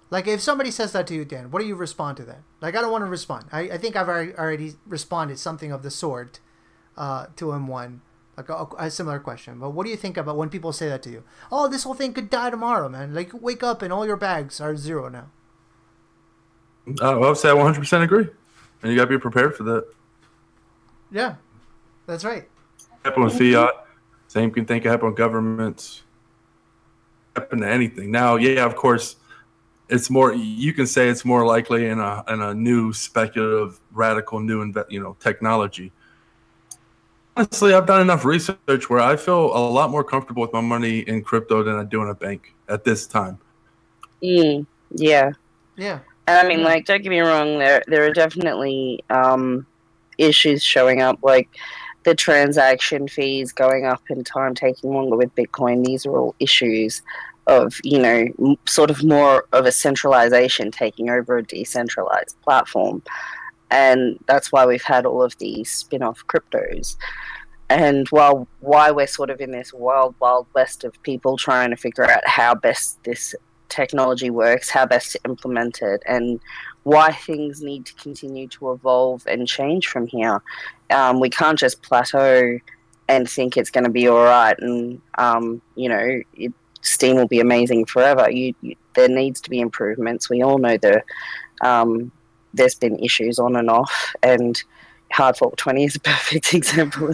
Like if somebody says that to you, Dan, what do you respond to that? Like I don't want to respond. I think I've already responded something of the sort to M1. Like a similar question, but what do you think about when people say that to you? Oh, this whole thing could die tomorrow, man. Like, wake up and all your bags are zero now. Well, I would say I 100% agree, and you got to be prepared for that. Yeah, that's right. Happen with fiat, same thing can happen with governments. Happen to anything. Now, yeah, of course, it's more. You can say it's more likely in a new speculative, radical, new technology. Honestly, I've done enough research where I feel a lot more comfortable with my money in crypto than I do in a bank at this time. Yeah. Yeah. I mean, like, don't get me wrong. There are definitely issues showing up, like the transaction fees going up in time, taking longer with Bitcoin. These are all issues of, sort of more of a centralization taking over a decentralized platform. And that's why we've had all of these spin-off cryptos. And why we're sort of in this wild, wild west of people trying to figure out how best this technology works, how best to implement it, and why things need to continue to evolve and change from here. We can't just plateau and think it's going to be all right and, Steam will be amazing forever. There needs to be improvements. We all know there's been issues on and off, and Hard Fork 20 is a perfect example.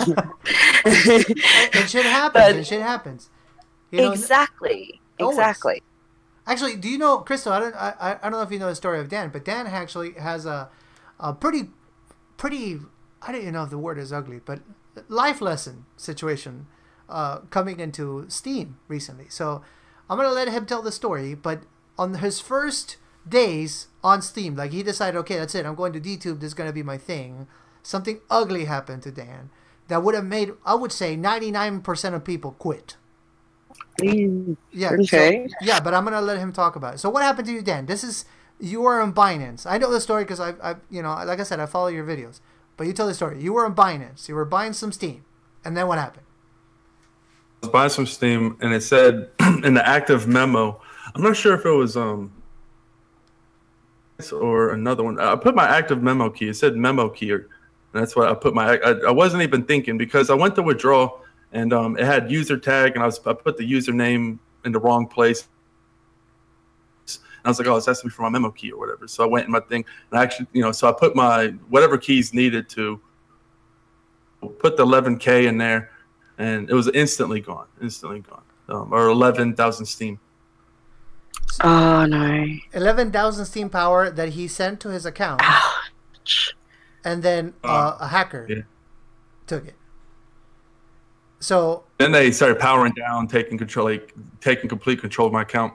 It shit happens. It shit happens. Exactly. Actually, do you know, Crystal? I don't know if you know the story of Dan, but Dan actually has a pretty. I don't even know if the word is ugly, but life lesson situation coming into Steam recently. So I'm gonna let him tell the story. But on his first days on Steam, like he decided, okay, that's it. I'm going to dtube. This is gonna be my thing. Something ugly happened to Dan that would have made, I would say, 99% of people quit. Yeah. Okay. So, yeah, but I'm gonna let him talk about it. So what happened to you, Dan? You were on Binance. I know the story because I like I said, I follow your videos. But you tell the story. You were on Binance. You were buying some Steam, and then what happened? I was buying some Steam, and it said in the active memo. I'm not sure if it was or another one. I put my active memo key. It said memo key, and that's what I put my. I wasn't even thinking because I went to withdraw. And it had user tag, and I put the username in the wrong place. And I was like, oh, it's asking me for my memo key or whatever. So I went in my thing, and I actually, so I put my whatever keys needed to put the 11K in there, and it was instantly gone, or 11,000 Steam. Oh no! 11,000 Steam power that he sent to his account, and then a hacker took it. So then they started powering down, taking complete control of my account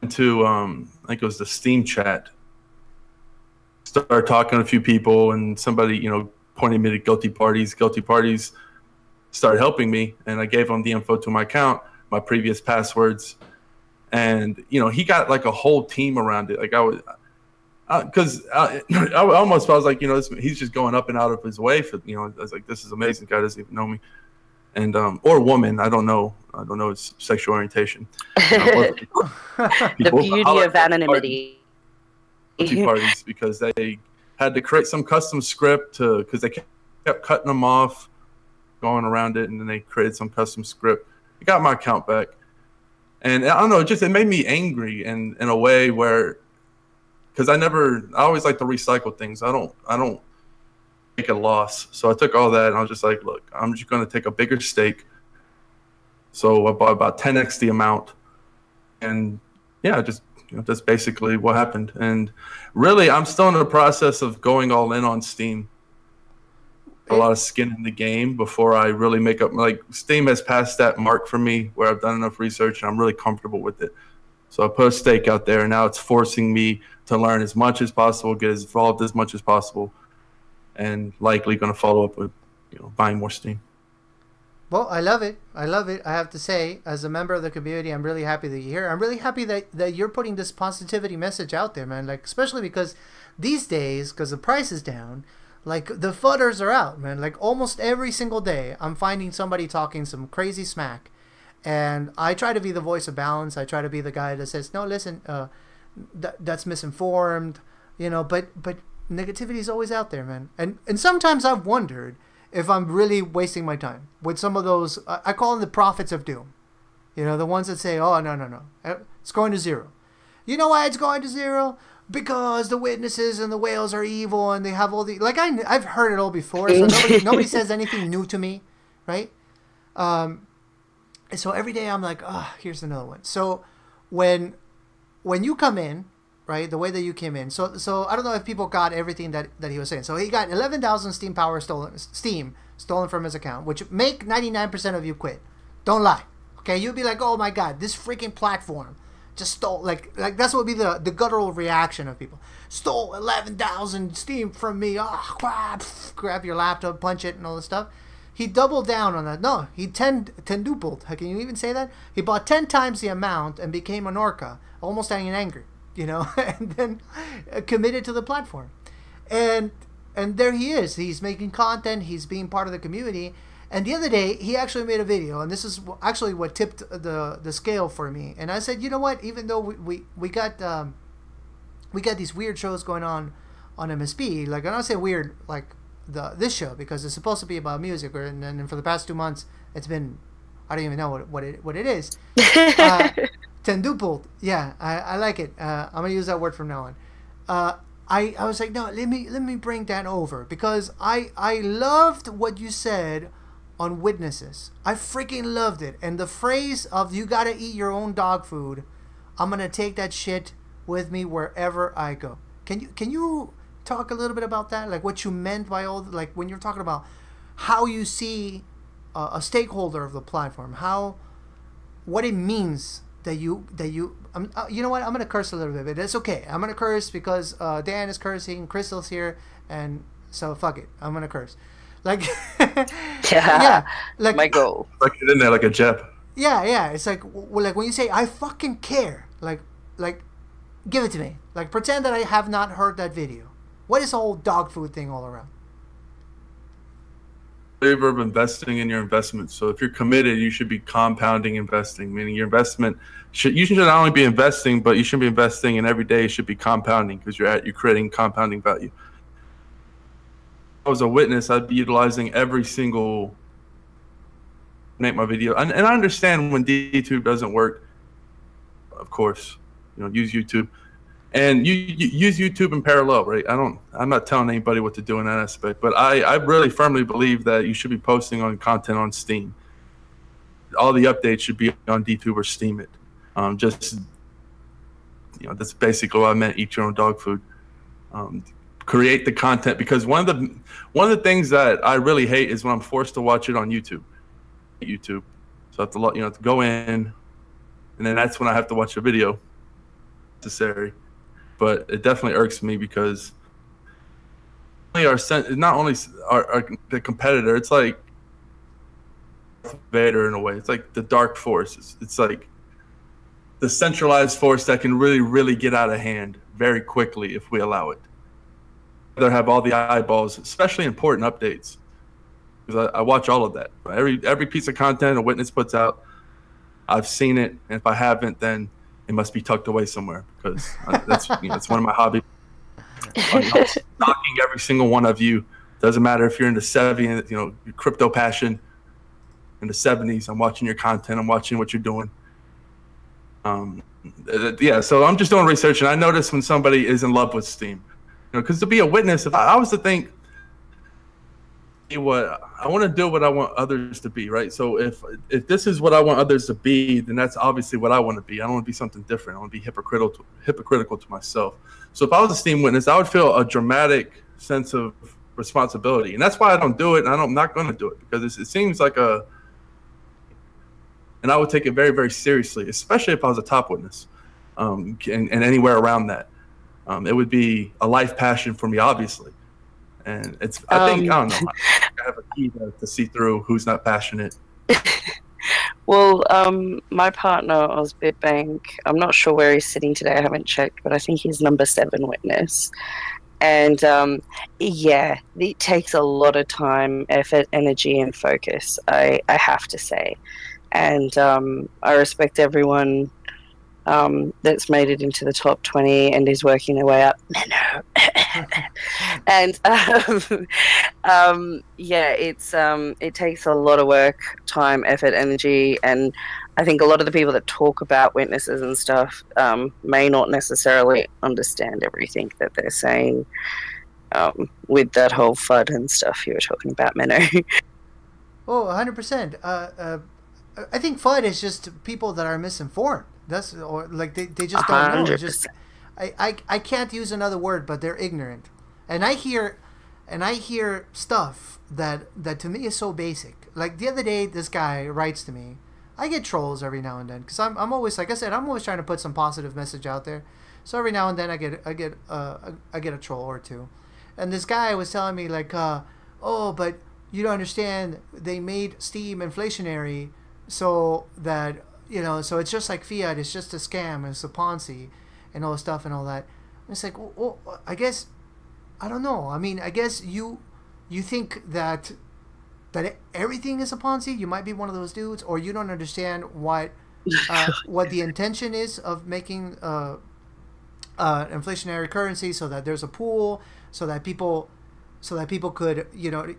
into I think it was the Steam chat. Started talking to a few people, and somebody pointed me to guilty parties. Guilty parties started helping me, and I gave them the info to my account, my previous passwords, and he got like a whole team around it. Like I was. Because I was like, he's just going up and out of his way for, I was like, this is amazing. Guy doesn't even know me. And or woman, I don't know his sexual orientation. The beauty of anonymity. Parties because they had to create some custom script because they kept cutting them off, going around it, and then they created some custom script. It got my account back, and I don't know, it made me angry in a way where, because I always like to recycle things. I don't take a loss. So I took all that, and I was just like, look, I'm just going to take a bigger stake. So I bought about 10x the amount, and yeah, that's basically what happened. And really, I'm still in the process of going all in on Steam. a lot of skin in the game before I really make up. Like Steam has passed that mark for me where I've done enough research and I'm really comfortable with it. So I put a stake out there, and now it's forcing me to learn as much as possible, get involved as much as possible, and likely going to follow up with, buying more Steam. Well, I love it. I love it. I have to say, as a member of the community, I'm really happy that you're here. I'm really happy that you're putting this positivity message out there, man. Like, especially because these days, because the price is down, like, the fudders are out, man. Like, almost every single day, I'm finding somebody talking some crazy smack. And I try to be the voice of balance. I try to be the guy that says, no, listen, that's misinformed, but negativity is always out there, man. And sometimes I've wondered if I'm really wasting my time with some of those, I call them the prophets of doom. The ones that say, oh, no, it's going to zero. You know why it's going to zero? Because the witnesses and the whales are evil and they have all the, like, I've heard it all before, so nobody says anything new to me, right? So every day I'm like, oh, here's another one. So when you come in, right, the way that you came in, so I don't know if people got everything that he was saying. So he got 11,000 Steam power stolen from his account, which make 99% of you quit. Don't lie. Okay, you'll be like, oh my God, this freaking platform just stole, like that's what would be the guttural reaction of people. Stole 11,000 Steam from me. Oh, grab your laptop, punch it, and all this stuff. He doubled down on that. No, he tendupled. Can you even say that? He bought 10 times the amount and became an orca, almost getting angry, and then committed to the platform. And there he is. He's making content. He's being part of the community. And the other day, he actually made a video, and this is actually what tipped the scale for me. And I said, you know what? Even though we got these weird shows going on MSP, like, I'm not saying weird, like this show, because it's supposed to be about music, and then for the past 2 months it's been, I don't even know what it is. Tendupled. Yeah, I like it. I'm gonna use that word from now on. I was like, no, let me bring that over, because I loved what you said on witnesses. I freaking loved it. And the phrase of you gotta eat your own dog food, I'm gonna take that shit with me wherever I go. Can you talk a little bit about that, like what you meant by all, like when you're talking about how you see a stakeholder of the platform, what it means that you you know what, I'm gonna curse a little bit, but it's okay. I'm gonna curse because Dan is cursing, Crystal's here, and so fuck it, I'm gonna curse, like yeah, like my goal, like it in there like a jab. Yeah, it's like, well, like when you say I fucking care, like give it to me, like pretend that I have not heard that video. What is the whole dog food thing all around? Favor of investing in your investments. So if you're committed, you should be compounding investing, meaning your investment you should not only be investing, but you should be investing, and every day should be compounding, because you're creating compounding value. If I was a witness, I'd be utilizing every single make my video, and I understand when dtube doesn't work, of course, use YouTube. And you use YouTube in parallel, right? I'm not telling anybody what to do in that aspect, but I really firmly believe that you should be posting on content on Steam. All the updates should be on dtube or Steam it. That's basically what I meant. Eat your own dog food. Create the content, because one of the things that I really hate is when I'm forced to watch it on YouTube. So I have to to go in, and then that's when I have to watch a video. Necessary. But it definitely irks me, because not only the competitor, it's like Vader in a way. It's like the dark force. It's like the centralized force that can really, really get out of hand very quickly if we allow it. They have all the eyeballs, especially important updates, because I watch all of that. Every piece of content a witness puts out, I've seen it, and if I haven't, then it must be tucked away somewhere, because that's it's one of my hobbies. Stalking every single one of you. Doesn't matter if you're in the 70s, your crypto passion in the 70s. I'm watching your content. I'm watching what you're doing. Yeah. So I'm just doing research, and I notice when somebody is in love with Steam, because to be a witness, if I was to think, what I want to do, what I want others to be, right? So if this is what I want others to be, then that's obviously what I want to be. I don't want to be something different. I want to be hypocritical to myself. So if I was a Steam witness, I would feel a dramatic sense of responsibility, and that's why I don't do it, and I'm not going to do it, because it seems like and I would take it very, very seriously, especially if I was a top witness, and anywhere around that. It would be a life passion for me, obviously, and it's. I think I don't know. I have a key to see through who's not passionate. Well, my partner, Osbitbank, I'm not sure where he's sitting today. I haven't checked, but I think he's number 7 witness. And yeah, it takes a lot of time, effort, energy, and focus, I have to say. And I respect everyone that's made it into the top 20 and is working their way up. No. And yeah, it takes a lot of work, time, effort, energy, and I think a lot of the people that talk about witnesses and stuff may not necessarily understand everything that they're saying with that whole FUD and stuff you were talking about, Menno. Oh, 100%. I think FUD is just people that are misinformed. That's, or like they just don't know. It's just I can't use another word, but they're ignorant. And I hear stuff that to me is so basic. Like the other day, this guy writes to me. I get trolls every now and then because I'm always, like I said, I'm always trying to put some positive message out there. So every now and then I get a troll or two. And this guy was telling me like, oh, but you don't understand. They made Steam inflationary so that, you know, so it's just like fiat. It's just a scam. It's a Ponzi and all the stuff and all that. And it's like, well, I guess, I don't know. I mean, I guess you think that everything is a Ponzi. You might be one of those dudes, or you don't understand what the intention is of making inflationary currency, so that there's a pool, so that people could, you know,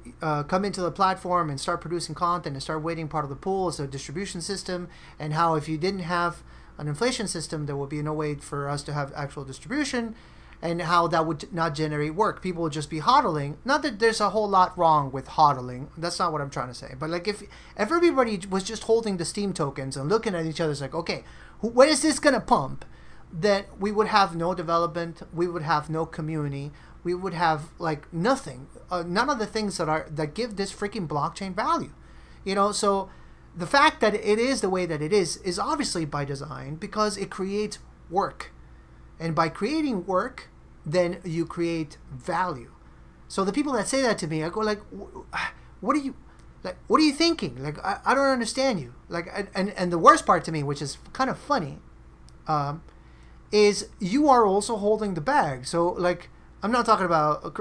come into the platform and start producing content and start waiting. Part of the pool is a distribution system, and how if you didn't have an inflation system, there would be no way for us to have actual distribution, and how that would not generate work. People would just be hodling. Not that there's a whole lot wrong with hodling. That's not what I'm trying to say. But like if everybody was just holding the Steam tokens and looking at each other, it's like, okay, when is this going to pump? Then we would have no development. We would have no community. We would have like nothing. None of the things that give this freaking blockchain value. You know, so the fact that it is the way that it is obviously by design, because it creates work. And by creating work, then you create value. So the people that say that to me, I go like, what are you thinking? Like, I don't understand you. Like, and the worst part to me, which is kind of funny, is you are also holding the bag. So like, I'm not talking about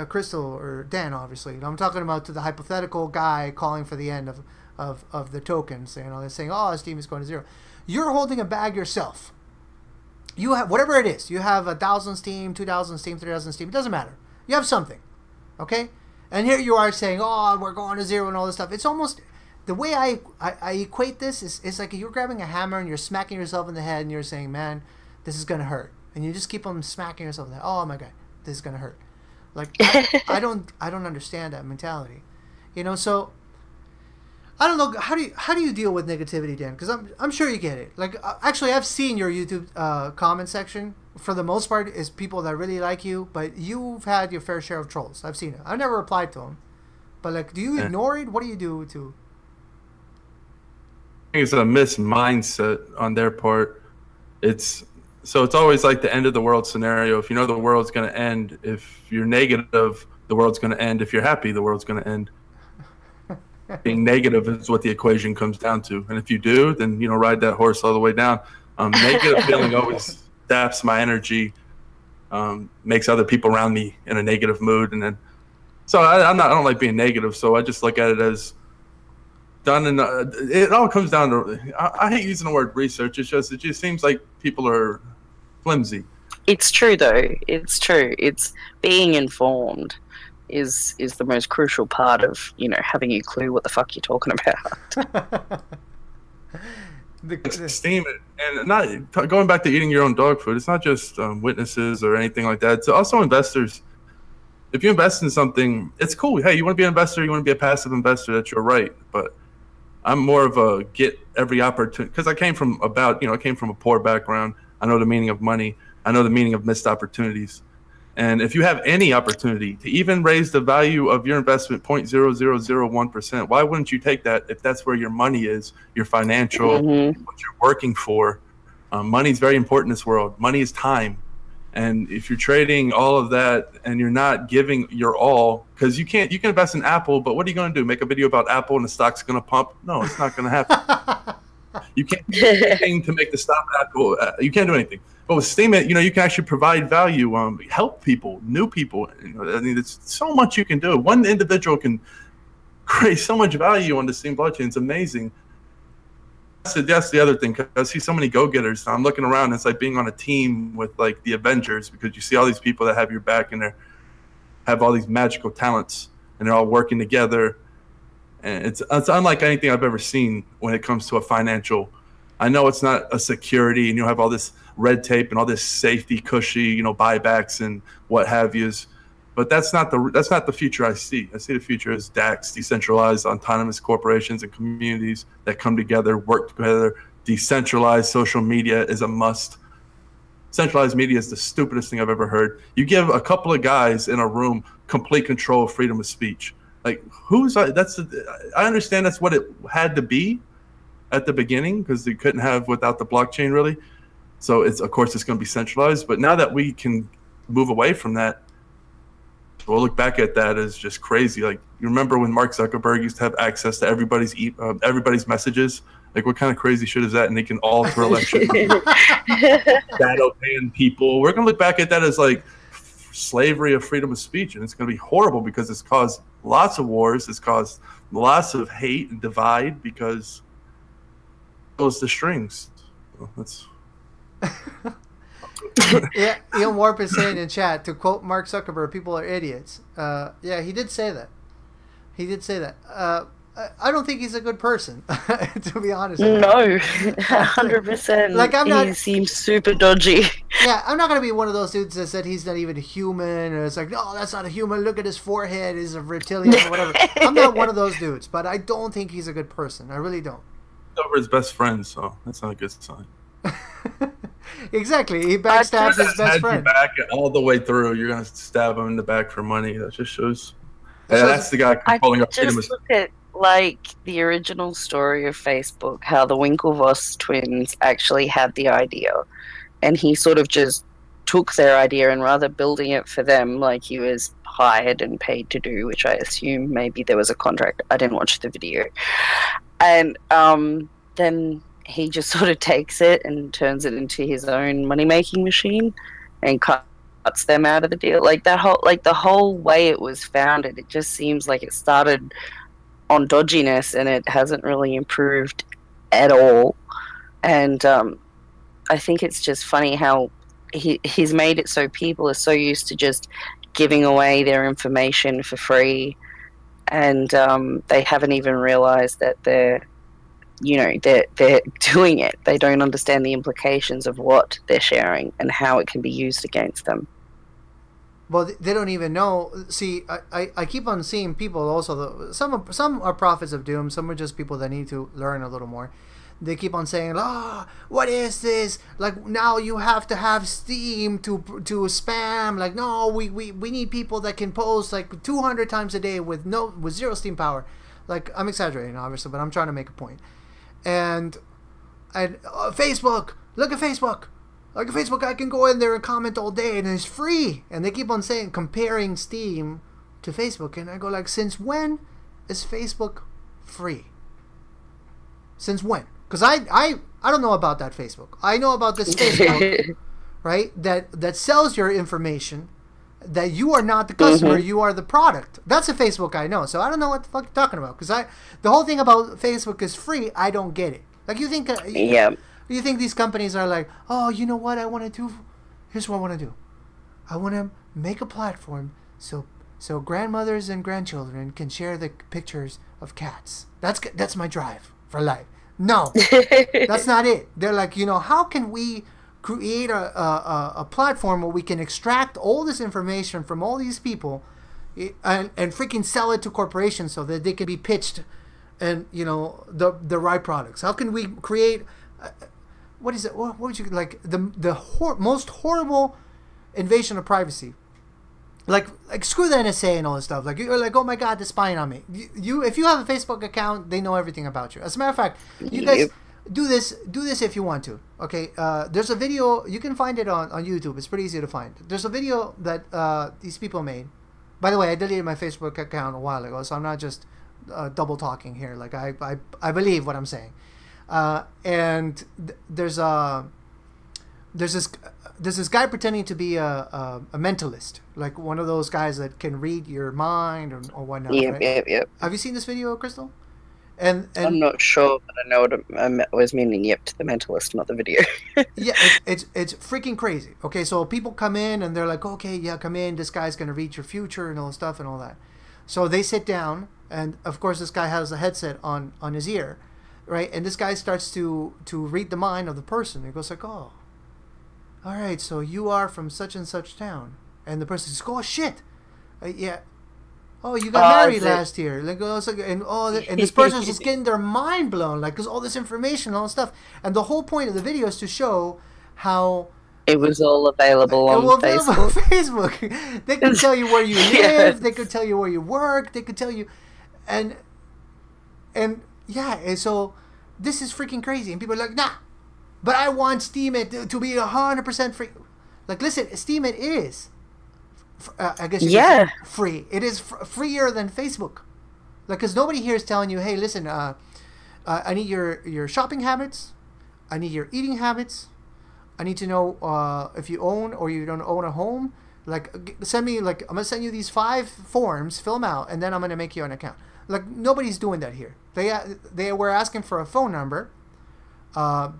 Crystal or Dan, obviously. I'm talking about to the hypothetical guy calling for the end of the tokens. You know, they're saying, oh, Steam is going to zero. You're holding a bag yourself. You have whatever it is. You have 1,000 Steam, 2,000 Steam, 3,000 Steam. It doesn't matter. You have something, okay? And here you are saying, "Oh, we're going to zero and all this stuff." It's almost the way I equate this is like you're grabbing a hammer and you're smacking yourself in the head and you're saying, "Man, this is gonna hurt," and you just keep on smacking yourself in the head. Oh my God, this is gonna hurt. Like I don't understand that mentality, you know. So I don't know, how do you deal with negativity, Dan? Because I'm sure you get it. Like actually, I've seen your YouTube comment section. For the most part, is people that really like you, but you've had your fair share of trolls. I've seen it. I've never replied to them, but like, do you ignore it? What do you do to? I think it's a missed mindset on their part. It's always like the end of the world scenario. If you know the world's going to end, if you're negative, the world's going to end. If you're happy, the world's going to end. Being negative is what the equation comes down to. And if you do, then, you know, ride that horse all the way down. Negative feeling always saps my energy, makes other people around me in a negative mood. And then, so I don't like being negative. So I just look at it as done. And it all comes down to, I hate using the word research. It just seems like people are flimsy. It's true though. It's true. It's being informed is the most crucial part of, you know, having a clue what the fuck you're talking about. Steam it, and not going back to eating your own dog food. It's not just witnesses or anything like that. It's also investors. If you invest in something, it's cool. Hey, you want to be an investor, you want to be a passive investor, that's your right. But I'm more of a get every opportunity, because I came from a poor background. I know the meaning of money. I know the meaning of missed opportunities. And if you have any opportunity to even raise the value of your investment 0.0001%, why wouldn't you take that if that's where your money is, your financial, what you're working for? Money is very important in this world. Money is time. And if you're trading all of that and you're not giving your all, because you can invest in Apple, but what are you going to do? Make a video about Apple and the stock's going to pump? No, it's not going to happen. You can't do anything to make the stock Apple. You can't do anything. But with Steam, you can actually provide value, help people, new people. I mean, there's so much you can do. One individual can create so much value on the Steam blockchain. It's amazing. That's the other thing, because I see so many go-getters. I'm looking around, and it's like being on a team with like the Avengers, because you see all these people that have your back and they have all these magical talents, and they're all working together. And it's unlike anything I've ever seen when it comes to a financial. I know it's not a security, and you'll have all this red tape and all this safety, cushy, buybacks and what have yous. But that's not the future I see. I see the future as DAX, decentralized autonomous corporations and communities that come together, work together. Decentralized social media is a must. Centralized media is the stupidest thing I've ever heard. You give a couple of guys in a room complete control of freedom of speech. Like, I understand that's what it had to be at the beginning, because they couldn't have without the blockchain, really. So of course it's going to be centralized. But now that we can move away from that, we'll look back at that as just crazy. Like, you remember when Mark Zuckerberg used to have access to everybody's messages? Like, what kind of crazy shit is that? And they can alter elections, shadow ban people. We're going to look back at that as like slavery of freedom of speech, and it's going to be horrible because it's caused lots of wars. It's caused lots of hate and divide because it goes the strings. Well, that's. Yeah, Ian Warp is saying in chat, to quote Mark Zuckerberg, people are idiots. Yeah, he did say that. I don't think he's a good person, to be honest. No, 100%. Like, he seems super dodgy. Yeah, I'm not going to be one of those dudes that said he's not even a human, or it's like, no, that's not a human, look at his forehead, he's a reptilian, or whatever. I'm not one of those dudes, but I don't think he's a good person. I really don't. Over his best friend, so that's not a good sign. Exactly, he backstabs his best friend. Back all the way through, you're gonna stab him in the back for money. That just shows. Yeah, that's the guy controlling our freedom. Just look at like the original story of Facebook, how the Winklevoss twins actually had the idea, and he sort of just took their idea and rather building it for them, like he was hired and paid to do, which I assume maybe there was a contract. I didn't watch the video, and then he just sort of takes it and turns it into his own money-making machine and cuts them out of the deal. Like the whole way it was founded, it just seems like it started on dodginess and it hasn't really improved at all. And I think it's just funny how he's made it so people are so used to just giving away their information for free, and they haven't even realized that they're doing it. They don't understand the implications of what they're sharing and how it can be used against them. Well, they don't even know. See, I keep on seeing people also. Some are prophets of doom. Some are just people that need to learn a little more. They keep on saying, what is this? Like, now you have to have Steam to spam. Like, no, we need people that can post like 200 times a day with zero Steam power. Like, I'm exaggerating, obviously, but I'm trying to make a point. And Facebook, look at Facebook. Like, Facebook, I can go in there and comment all day, and it's free. And they keep on saying, comparing Steam to Facebook. And I go like, since when is Facebook free? Since when? Because I don't know about that Facebook. I know about this Facebook, right? That sells your information. That you are not the customer, you are the product. That's a Facebook I know. So I don't know what the fuck you're talking about. Because the whole thing about Facebook is free. I don't get it. Like, you think... You think these companies are like, oh, you know what I want to do? Here's what I want to do. I want to make a platform so grandmothers and grandchildren can share the pictures of cats. That's my drive for life. No, that's not it. They're like, how can we create a platform where we can extract all this information from all these people and freaking sell it to corporations so that they can be pitched and, the right products? How can we create... what is it? What would you like? The most horrible invasion of privacy like screw the NSA and all this stuff. Like you're like, oh my god, they're spying on me. If you have a Facebook account, they know everything about you. As a matter of fact, you guys do this if you want to. Okay, there's a video, you can find it on YouTube. It's pretty easy to find. There's a video that these people made. By the way, I deleted my Facebook account a while ago, so I'm not just double talking here. Like I believe what I'm saying. And there's this guy pretending to be a mentalist, like one of those guys that can read your mind or whatnot. Yep, right? yep. Have you seen this video, Crystal? And I'm not sure, but I know what I was meaning. Yep, to the mentalist, not the video. Yeah, it's freaking crazy. Okay, so people come in and they're like, okay, yeah, come in. This guy's gonna read your future and all this stuff and all that. So they sit down, and of course, this guy has a headset on his ear, right? And this guy starts to read the mind of the person. He goes like, oh, all right, so you are from such and such town, and the person says, oh shit, yeah. Oh, you got married last year. Like, and this person's just getting their mind blown, like, because all this information, and all this stuff. And the whole point of the video is to show how it was all available on Facebook. They could tell you where you live. Yes. They could tell you where you work. They could tell you, and yeah. And so this is freaking crazy. And people are like, nah, but I want Steemit to be 100% free. Like, listen, Steemit is. I guess you could say free. It is freer than Facebook, like, because nobody here is telling you, hey, listen, I need your shopping habits, I need your eating habits, I need to know if you own or you don't own a home. Like, send me, like, I'm gonna send you these 5 forms, fill them out, and then I'm gonna make you an account. Like, nobody's doing that here. They were asking for a phone number.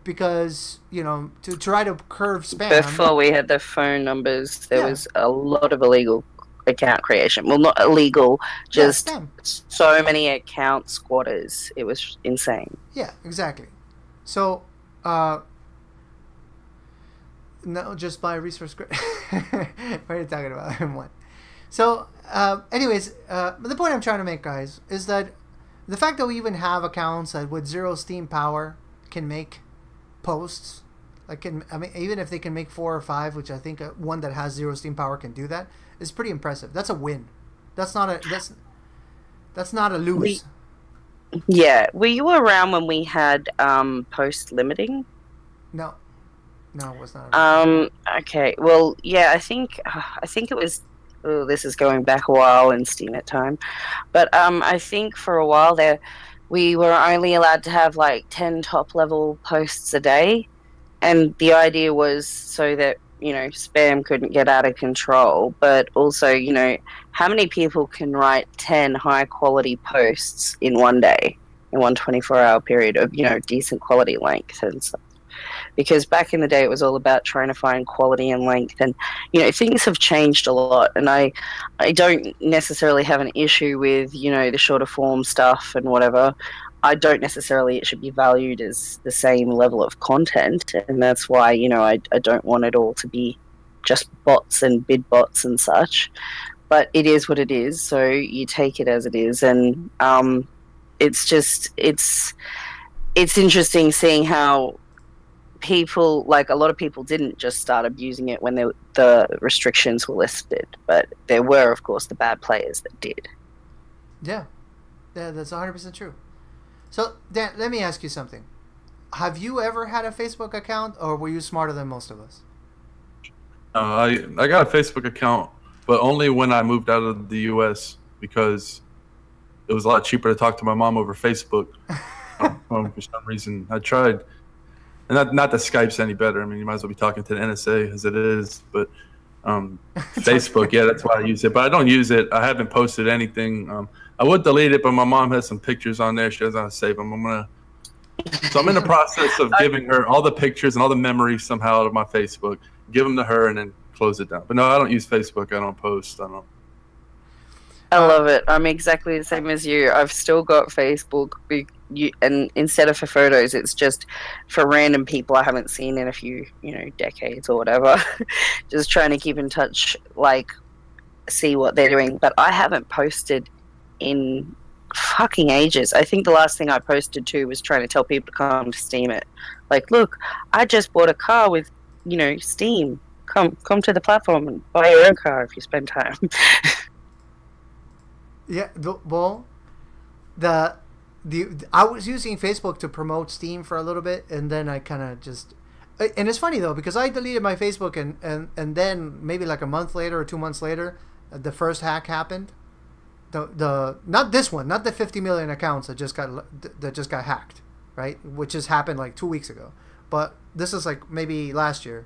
Because, you know, to try to curb spam. Before we had the phone numbers, there was a lot of illegal account creation. Well, not illegal, just so many account squatters. It was insane. Yeah, exactly. So, no, just buy resource. What are you talking about? What? So, anyways, the point I'm trying to make, guys, is that the fact that we even have accounts that with 0 Steam power can make posts, like, I mean, even if they can make 4 or 5, which I think one that has 0 Steam power can do that, is pretty impressive. That's a win. That's not a lose. Were you around when we had post limiting? No, it was not. Okay. Well, yeah, I think it was. Oh, this is going back a while in Steam at time, but I think for a while there, we were only allowed to have like 10 top level posts a day, and the idea was so that, you know, spam couldn't get out of control, but also, you know, how many people can write 10 high quality posts in one day, in one 24-hour period of, you know, decent quality length and stuff. Because back in the day it was all about trying to find quality and length, and, you know, things have changed a lot, and I don't necessarily have an issue with, you know, the shorter form stuff and whatever. I don't necessarily it should be valued as the same level of content, and that's why, you know, I don't want it all to be just bots and bid bots and such. But it is what it is, so you take it as it is, and it's just it's interesting seeing how people, like, a lot of people didn't just start abusing it when the restrictions were lifted, but there were, of course, the bad players that did. Yeah, that's 100% true. So, Dan, let me ask you something. Have you ever had a Facebook account, or were you smarter than most of us? I got a Facebook account, but only when I moved out of the U.S. because it was a lot cheaper to talk to my mom over Facebook. For some reason, I tried. And not that Skype's any better. I mean, you might as well be talking to the NSA as it is. But Facebook, yeah, that's why I use it. But I don't use it. I haven't posted anything. I would delete it, but my mom has some pictures on there. She doesn't want to save them. So I'm in the process of giving her all the pictures and all the memories somehow out of my Facebook, give them to her, and then close it down. But no, I don't use Facebook. I don't post. I love it. I'm exactly the same as you. I've still got Facebook, and instead of for photos, it's just for random people I haven't seen in a few, you know, decades or whatever. Just trying to keep in touch, like, see what they're doing. But I haven't posted in fucking ages. I think the last thing I posted to was trying to tell people to come to Steam it. Like, look, I just bought a car with, you know, Steam. come to the platform and buy your own car if you spend time. Yeah, well, I was using Facebook to promote Steam for a little bit, and then I kind of just, and it's funny though, because I deleted my Facebook, and then maybe like a month later or 2 months later, the first hack happened. The not this one, not the 50 million accounts that just got hacked, right? Which just happened like 2 weeks ago. But this is like maybe last year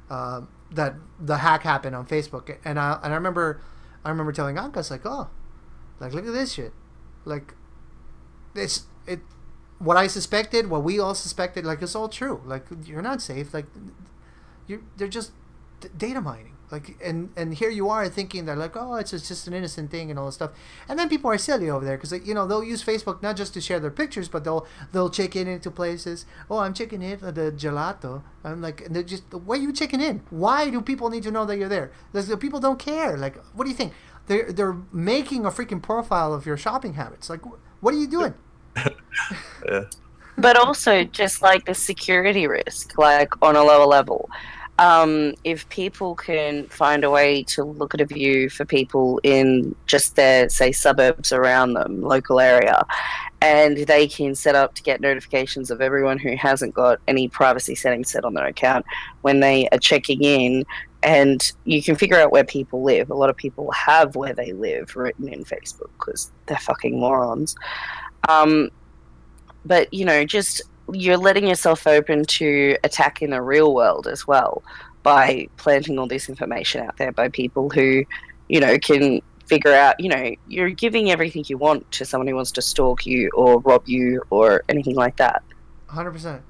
that the hack happened on Facebook, and I remember telling Ankas like, oh, like look at this shit, like what I suspected, what we all suspected, like it's all true. Like you're not safe. Like they're just data mining. Like and here you are thinking that like, oh, it's just an innocent thing and all this stuff. And then people are silly over there because they'll use Facebook not just to share their pictures, but they'll check in into places. Oh, I'm checking in for the gelato. I'm like, and they're just, why are you checking in? Why do people need to know that you're there? The people don't care. Like, what do you think? They're making a freaking profile of your shopping habits. Like, what are you doing? Yeah. But also just like the security risk, like on a lower level. If people can find a way to look at a view for people in just their, say, suburbs around them, local area, and they can set up to get notifications of everyone who hasn't got any privacy settings set on their account when they are checking in, and you can figure out where people live. A lot of people have where they live written in Facebook because they're fucking morons. But, just you're letting yourself open to attack in the real world as well by planting all this information out there by people who, can figure out, you're giving everything you want to someone who wants to stalk you or rob you or anything like that. 100%.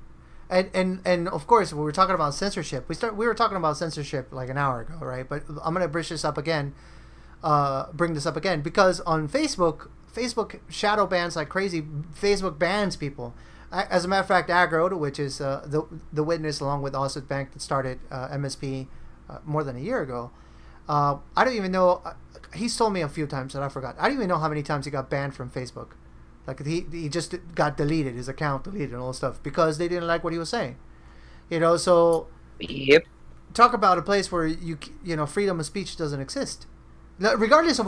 And of course, when we're talking about censorship, we were talking about censorship like an hour ago, right? But I'm going to bring this up again, because on Facebook shadow bans like crazy. Facebook bans people. As a matter of fact, Agro, which is the witness along with Osset Bank that started MSP more than a year ago, I don't even know. He's told me a few times that I forgot. I don't even know how many times he got banned from Facebook. Like he just got deleted, his account deleted and all this stuff because they didn't like what he was saying. So yep. Talk about a place where freedom of speech doesn't exist, regardless of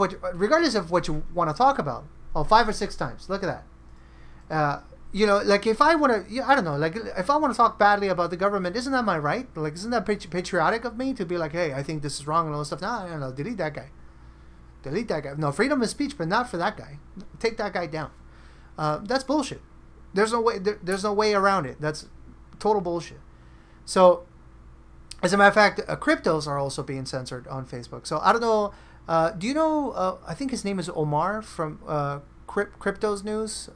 what you want to talk about. Oh, 5 or 6 times. Look at that. Like if I want to, I don't know, like if I want to talk badly about the government, isn't that my right? Like, isn't that patriotic of me to be like, hey, I think this is wrong and all this stuff? No, delete that guy. Delete that guy. No, freedom of speech, but not for that guy. Take that guy down. That's bullshit. There's no way. There's no way around it. That's total bullshit. So, as a matter of fact, cryptos are also being censored on Facebook. So I don't know. Do you know? I think his name is Omar from Cryptos News.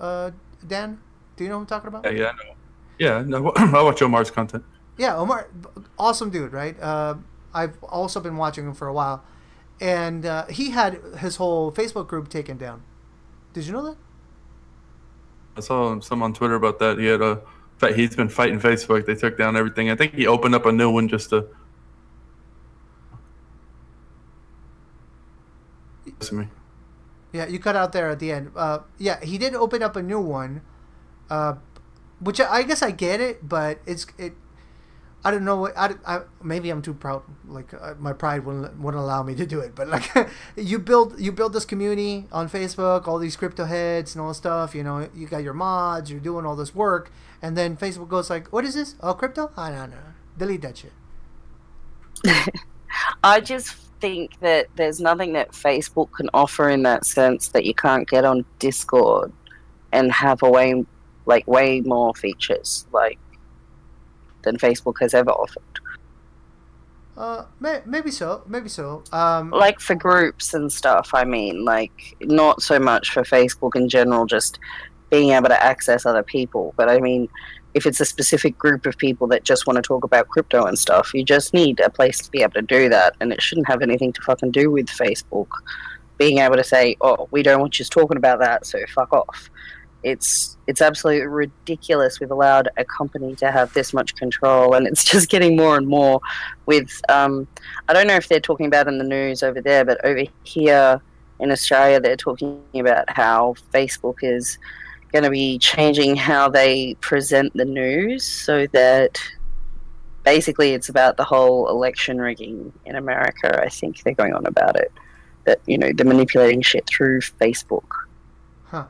Dan, do you know who I'm talking about? Yeah, I know. Yeah, no, I watch Omar's content. Yeah, Omar, awesome dude, right? I've also been watching him for a while, and he had his whole Facebook group taken down. Did you know that? I saw some on Twitter about that. He's been fighting Facebook. They took down everything. I think he opened up a new one just to. Me. Yeah, you cut out there at the end. Yeah, he did open up a new one, which I guess I get it, but I don't know. I maybe I'm too proud. Like my pride wouldn't allow me to do it. But like you build this community on Facebook, all these crypto heads and all this stuff. You got your mods. You're doing all this work, and then Facebook goes like, "What is this? Oh, crypto? Oh, no, delete that shit." I just think that there's nothing that Facebook can offer in that sense that you can't get on Discord and have way more features than Facebook has ever offered. Maybe so. Like for groups and stuff, I mean, like not so much for Facebook in general, just being able to access other people. But I mean, if it's a specific group of people that just want to talk about crypto and stuff, you just need a place to be able to do that, and it shouldn't have anything to fucking do with Facebook being able to say, oh, we don't want you talking about that, so fuck off. It's absolutely ridiculous we've allowed a company to have this much control, and it's just getting more and more with, I don't know if they're talking about in the news over there, but over here in Australia they're talking about how Facebook is going to be changing how they present the news so that basically it's about the whole election rigging in America. I think they're going on about it, that, you know, they're manipulating shit through Facebook. Huh.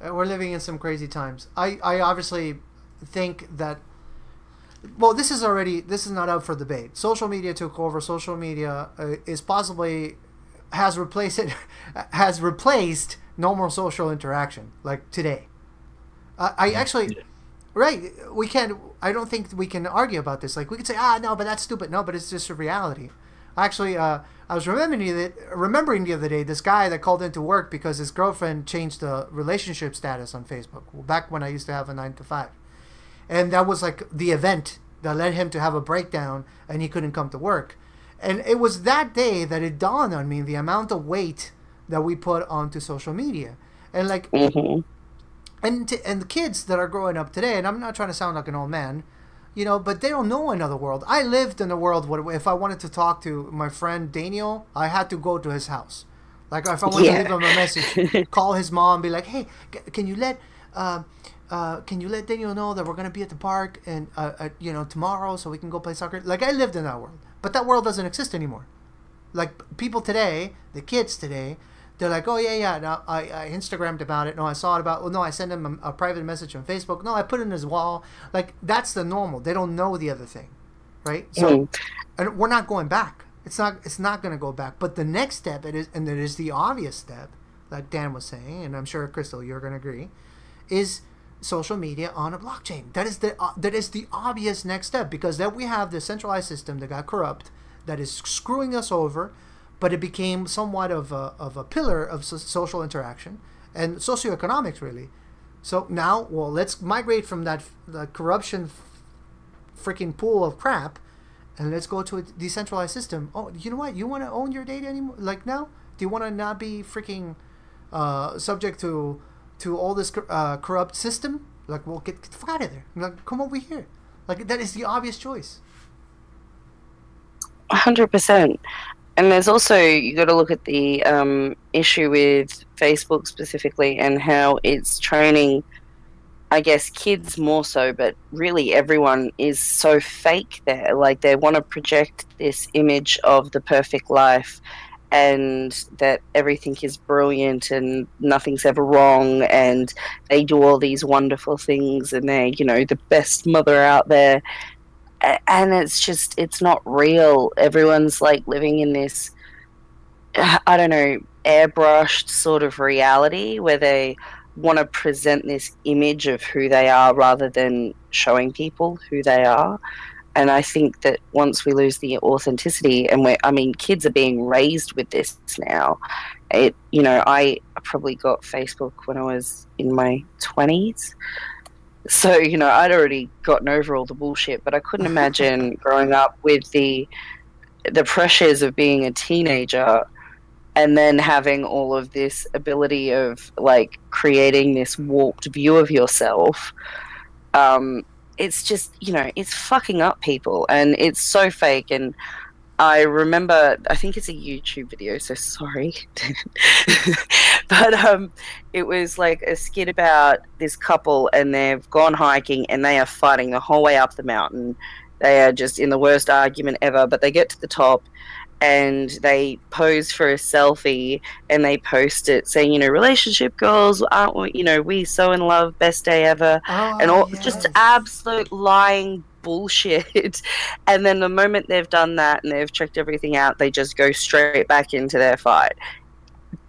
We're living in some crazy times. I obviously think that, well, this is not up for debate. Social media took over. Social media has replaced normal social interaction, like today. Right, I don't think we can argue about this. Like, we could say, no, but that's stupid. No, but it's just a reality. Actually, I was remembering the other day this guy that called into work because his girlfriend changed the relationship status on Facebook, back when I used to have a 9 to 5. And that was like the event that led him to have a breakdown, and he couldn't come to work. And it was that day that it dawned on me the amount of weight that we put onto social media. And like... Mm-hmm. And the kids that are growing up today, and I'm not trying to sound like an old man, you know, but they don't know another world. I lived in a world where if I wanted to talk to my friend Daniel, I had to go to his house. Like, if I wanted to leave him a message, call his mom, be like, hey, can you let Daniel know that we're going to be at the park and you know, tomorrow, so we can go play soccer? Like, I lived in that world, but that world doesn't exist anymore. Like, people today, the kids today, they're like, oh, yeah, no, I Instagrammed about it. No, I saw it about... Well, no, I sent him a private message on Facebook. No, I put it in his wall. Like, that's the normal. They don't know the other thing, right? So, and we're not going back. It's not going to go back. But the next step, it is the obvious step, like Dan was saying, and I'm sure, Crystal, you're going to agree, is social media on a blockchain. That is the obvious next step, because then we have the centralized system that got corrupt, that is screwing us over, but it became somewhat of a pillar of social interaction and socioeconomics, really. So now, well, let's migrate from the corruption freaking pool of crap, and let's go to a decentralized system. Oh, you know what? You want to own your data anymore? Like, now? Do you want to not be freaking subject to all this corrupt system? Like, well, get the fuck out of there. Like, come over here. Like, that is the obvious choice. 100%. And there's also, you got to look at the issue with Facebook specifically, and how it's training, I guess, kids more so, but really everyone is so fake there. Like, they want to project this image of the perfect life, and that everything is brilliant and nothing's ever wrong, and they do all these wonderful things, and they're, you know, the best mother out there. And it's not real. Everyone's like living in this, I don't know, airbrushed sort of reality where they want to present this image of who they are rather than showing people who they are. And I think that once we lose the authenticity, and kids are being raised with this now. I probably got Facebook when I was in my 20s. So, you know, I'd already gotten over all the bullshit, but I couldn't imagine growing up with the pressures of being a teenager and then having all of this ability of, like, creating this warped view of yourself. It's just, you know, it's fucking up people, and it's so fake. And I remember, I think it's a YouTube video, so sorry. But it was like a skit about this couple, and they've gone hiking, and they are fighting the whole way up the mountain. They are just in the worst argument ever, but they get to the top, and they pose for a selfie, and they post it saying, you know, relationship goals, aren't we, you know, we so in love, best day ever, and all, yes. Just absolute lying bullshit. And then the moment they've done that and they've checked everything out, they just go straight back into their fight.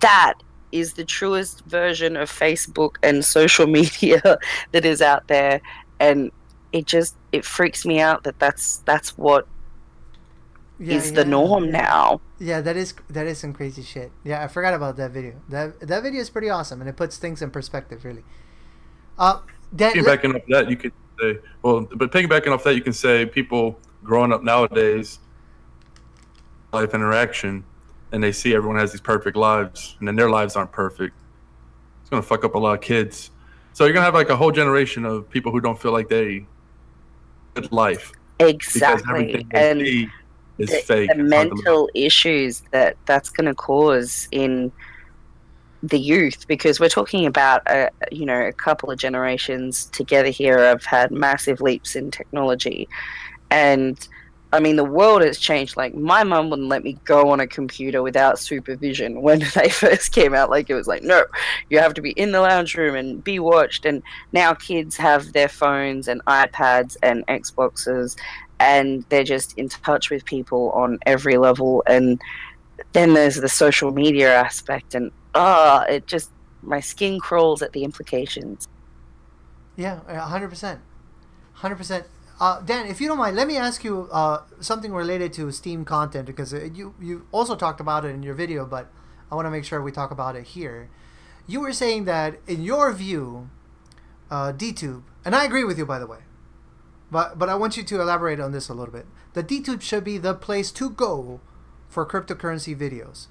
That is the truest version of Facebook and social media that is out there, and it freaks me out that that's what is the norm now. Yeah, that is some crazy shit. Yeah, I forgot about that video. That video is pretty awesome, and it puts things in perspective, really. Piggybacking off that, you could say, piggybacking off that, you can say people growing up nowadays, life interaction, and they see everyone has these perfect lives, and then their lives aren't perfect. It's gonna fuck up a lot of kids. So you're gonna have like a whole generation of people who don't feel like they live life. Exactly, and is fake. The mental issues that's going to cause in the youth, because we're talking about a couple of generations together here have had massive leaps in technology, And I mean, the world has changed. Like, my mum wouldn't let me go on a computer without supervision when they first came out. Like, it was like, no, you have to be in the lounge room and be watched. And now kids have their phones and iPads and Xboxes, and they're just in touch with people on every level. And then there's the social media aspect, and it just, my skin crawls at the implications. Yeah, 100%. 100%. Dan, if you don't mind, let me ask you something related to Steam content, because you also talked about it in your video, but I want to make sure we talk about it here. You were saying that, in your view, dtube, and I agree with you, by the way, but I want you to elaborate on this a little bit. The dtube should be the place to go for cryptocurrency videos.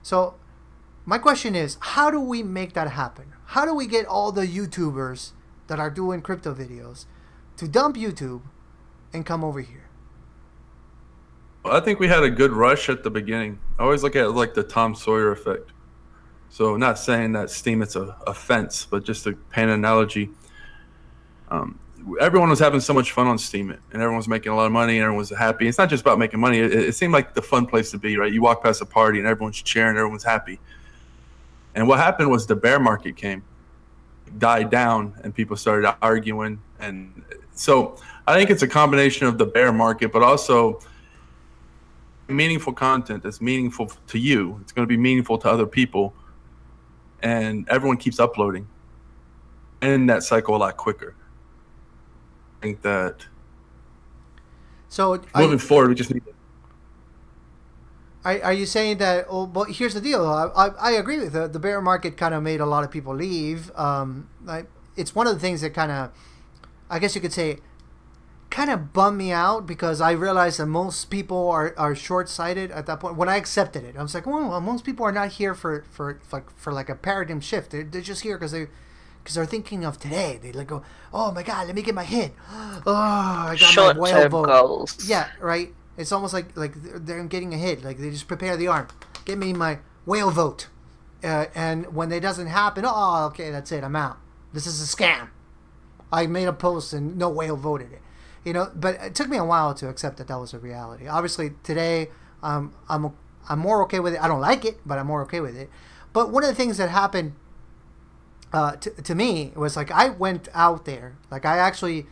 So my question is, how do we make that happen? How do we get all the YouTubers that are doing crypto videos to dump YouTube and come over here? Well, I think we had a good rush at the beginning. I always look at it like the Tom Sawyer effect. So not saying that Steam it's a fence, but just to paint an analogy. Everyone was having so much fun on Steam, and everyone was making a lot of money, and everyone was happy. It's not just about making money. It seemed like the fun place to be, right? You walk past a party, and everyone's cheering, everyone's happy. And what happened was the bear market came, died down, and people started arguing. And so I think it's a combination of the bear market, but also meaningful content that's meaningful to you. It's going to be meaningful to other people, and everyone keeps uploading. And that cycle a lot quicker. I think that moving forward, we just need to. Are you saying that? Oh, but here's the deal. I agree with the bear market. Kind of made a lot of people leave. It's one of the things that kind of, I guess you could say, kind of bummed me out, because I realized that most people are short-sighted at that point. When I accepted it, I was like, well, most people are not here for like a paradigm shift. They're just here because they're thinking of today. They like go, oh my God, let me get my hit. Oh, I got my whale vote. Goals. Yeah, right. It's almost like they're getting a hit. Like, they just prepare the arm. Get me my whale vote. And when it doesn't happen, oh, okay, that's it. I'm out. This is a scam. I made a post and no whale voted it. You know, but it took me a while to accept that was a reality. Obviously, today I'm more okay with it. I don't like it, but I'm more okay with it. But one of the things that happened to me was, like, I went out there. Like, I actually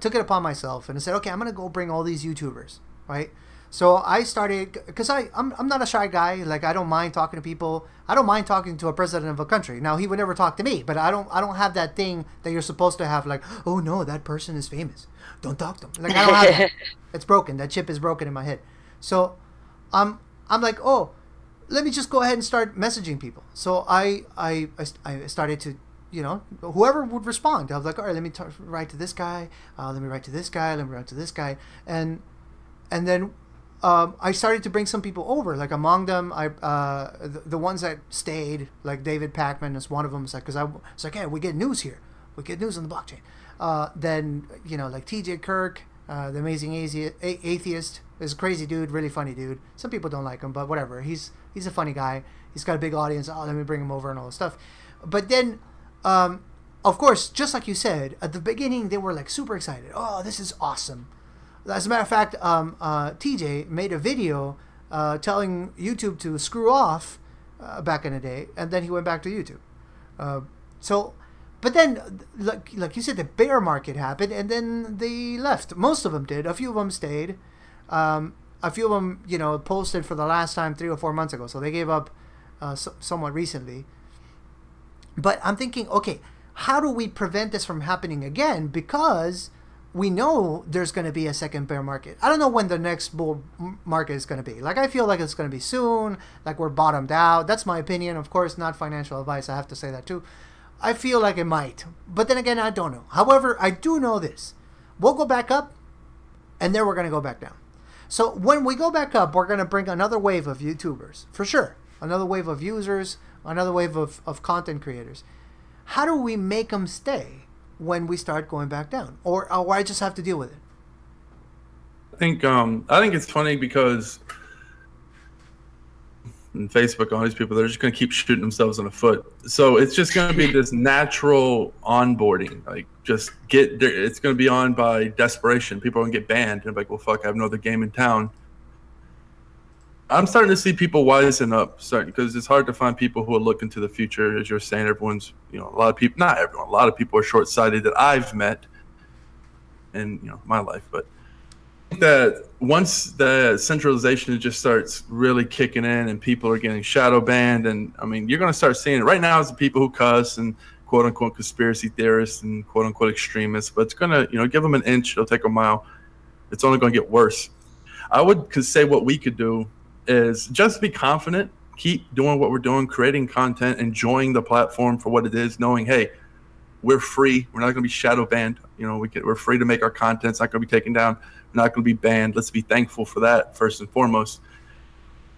took it upon myself and I said, okay, I'm gonna go bring all these YouTubers, right? So I started, because I'm not a shy guy. Like, I don't mind talking to people. I don't mind talking to a president of a country. Now, he would never talk to me, but I don't have that thing that you're supposed to have. Like, oh no, that person is famous, don't talk to him. Like, I don't have that. It's broken. That chip is broken in my head. So I'm like, oh, let me just go ahead and start messaging people. So I started to, you know, whoever would respond, I was like, all right, let me write to this guy, let me write to this guy, let me write to this guy, and then I started to bring some people over. Like, among them, the ones that stayed, like David Pacman is one of them. It's like, because it's like, hey, we get news here, we get news on the blockchain. Then, you know, like TJ Kirk, the amazing atheist, is a crazy dude, really funny dude. Some people don't like him, but whatever. He's a funny guy. He's got a big audience. Oh, let me bring him over and all this stuff. But then, of course, just like you said, at the beginning, they were like super excited. Oh, this is awesome. As a matter of fact, TJ made a video telling YouTube to screw off back in the day, and then he went back to YouTube. But then, like you said, the bear market happened, and then they left. Most of them did. A few of them stayed. A few of them, you know, posted for the last time 3 or 4 months ago, so they gave up somewhat recently. But I'm thinking, okay, how do we prevent this from happening again? Because we know there's going to be a second bear market. I don't know when the next bull market is going to be. Like, I feel like it's going to be soon, like we're bottomed out. That's my opinion. Of course, not financial advice. I have to say that too. I feel like it might. But then again, I don't know. However, I do know this. We'll go back up, and then we're going to go back down. So when we go back up, we're going to bring another wave of YouTubers, for sure. Another wave of users, another wave of content creators. How do we make them stay when we start going back down, or I just have to deal with it? I think it's funny because and Facebook, all these people, they're just going to keep shooting themselves in the foot. So it's just going to be this natural onboarding. Like, just get there. It's going to be on by desperation. People are going to get banned. And like, well, fuck, I have no other game in town. I'm starting to see people wisen up, because it's hard to find people who are looking to the future. As you're saying, everyone's, a lot of people, not everyone, a lot of people are short-sighted that I've met in, my life. But I think that once the centralization just starts really kicking in and people are getting shadow banned, and I mean, you're going to start seeing it right now as the people who cuss and quote unquote conspiracy theorists and quote unquote extremists, but it's going to, give them an inch, it'll take a mile. It's only going to get worse. I would say what we could do is just be confident, keep doing what we're doing, creating content, enjoying the platform for what it is, knowing, hey, we're free. We're not going to be shadow banned. We're free to make our content. It's not going to be taken down. We're not going to be banned. Let's be thankful for that first and foremost.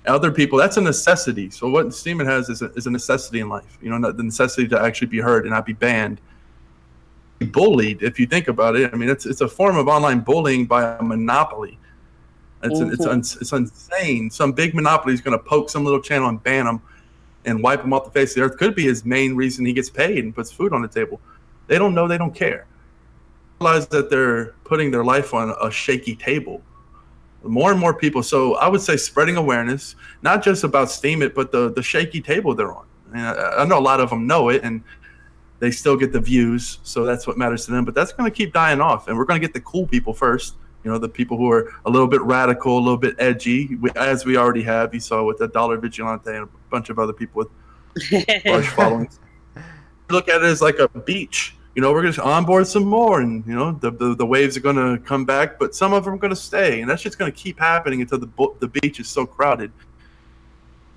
Other people, that's a necessity. So what Steemit has is a necessity in life. The necessity to actually be heard and not be banned. Be bullied, if you think about it. I mean, it's a form of online bullying by a monopoly. It's insane. Some big monopoly is going to poke some little channel and ban them and wipe them off the face of the earth. Could be his main reason he gets paid and puts food on the table. They don't know. They don't care. Realize that they're putting their life on a shaky table. More and more people. So I would say spreading awareness, not just about Steemit, but the shaky table they're on. I know a lot of them know it, and they still get the views. So that's what matters to them. But that's going to keep dying off, and we're going to get the cool people first. The people who are a little bit radical, a little bit edgy, as we already have. You saw with the Dollar Vigilante and a bunch of other people with large followings. Look at it as like a beach. We're going to onboard some more, and the waves are going to come back, but some of them are going to stay, and that's just going to keep happening until the beach is so crowded.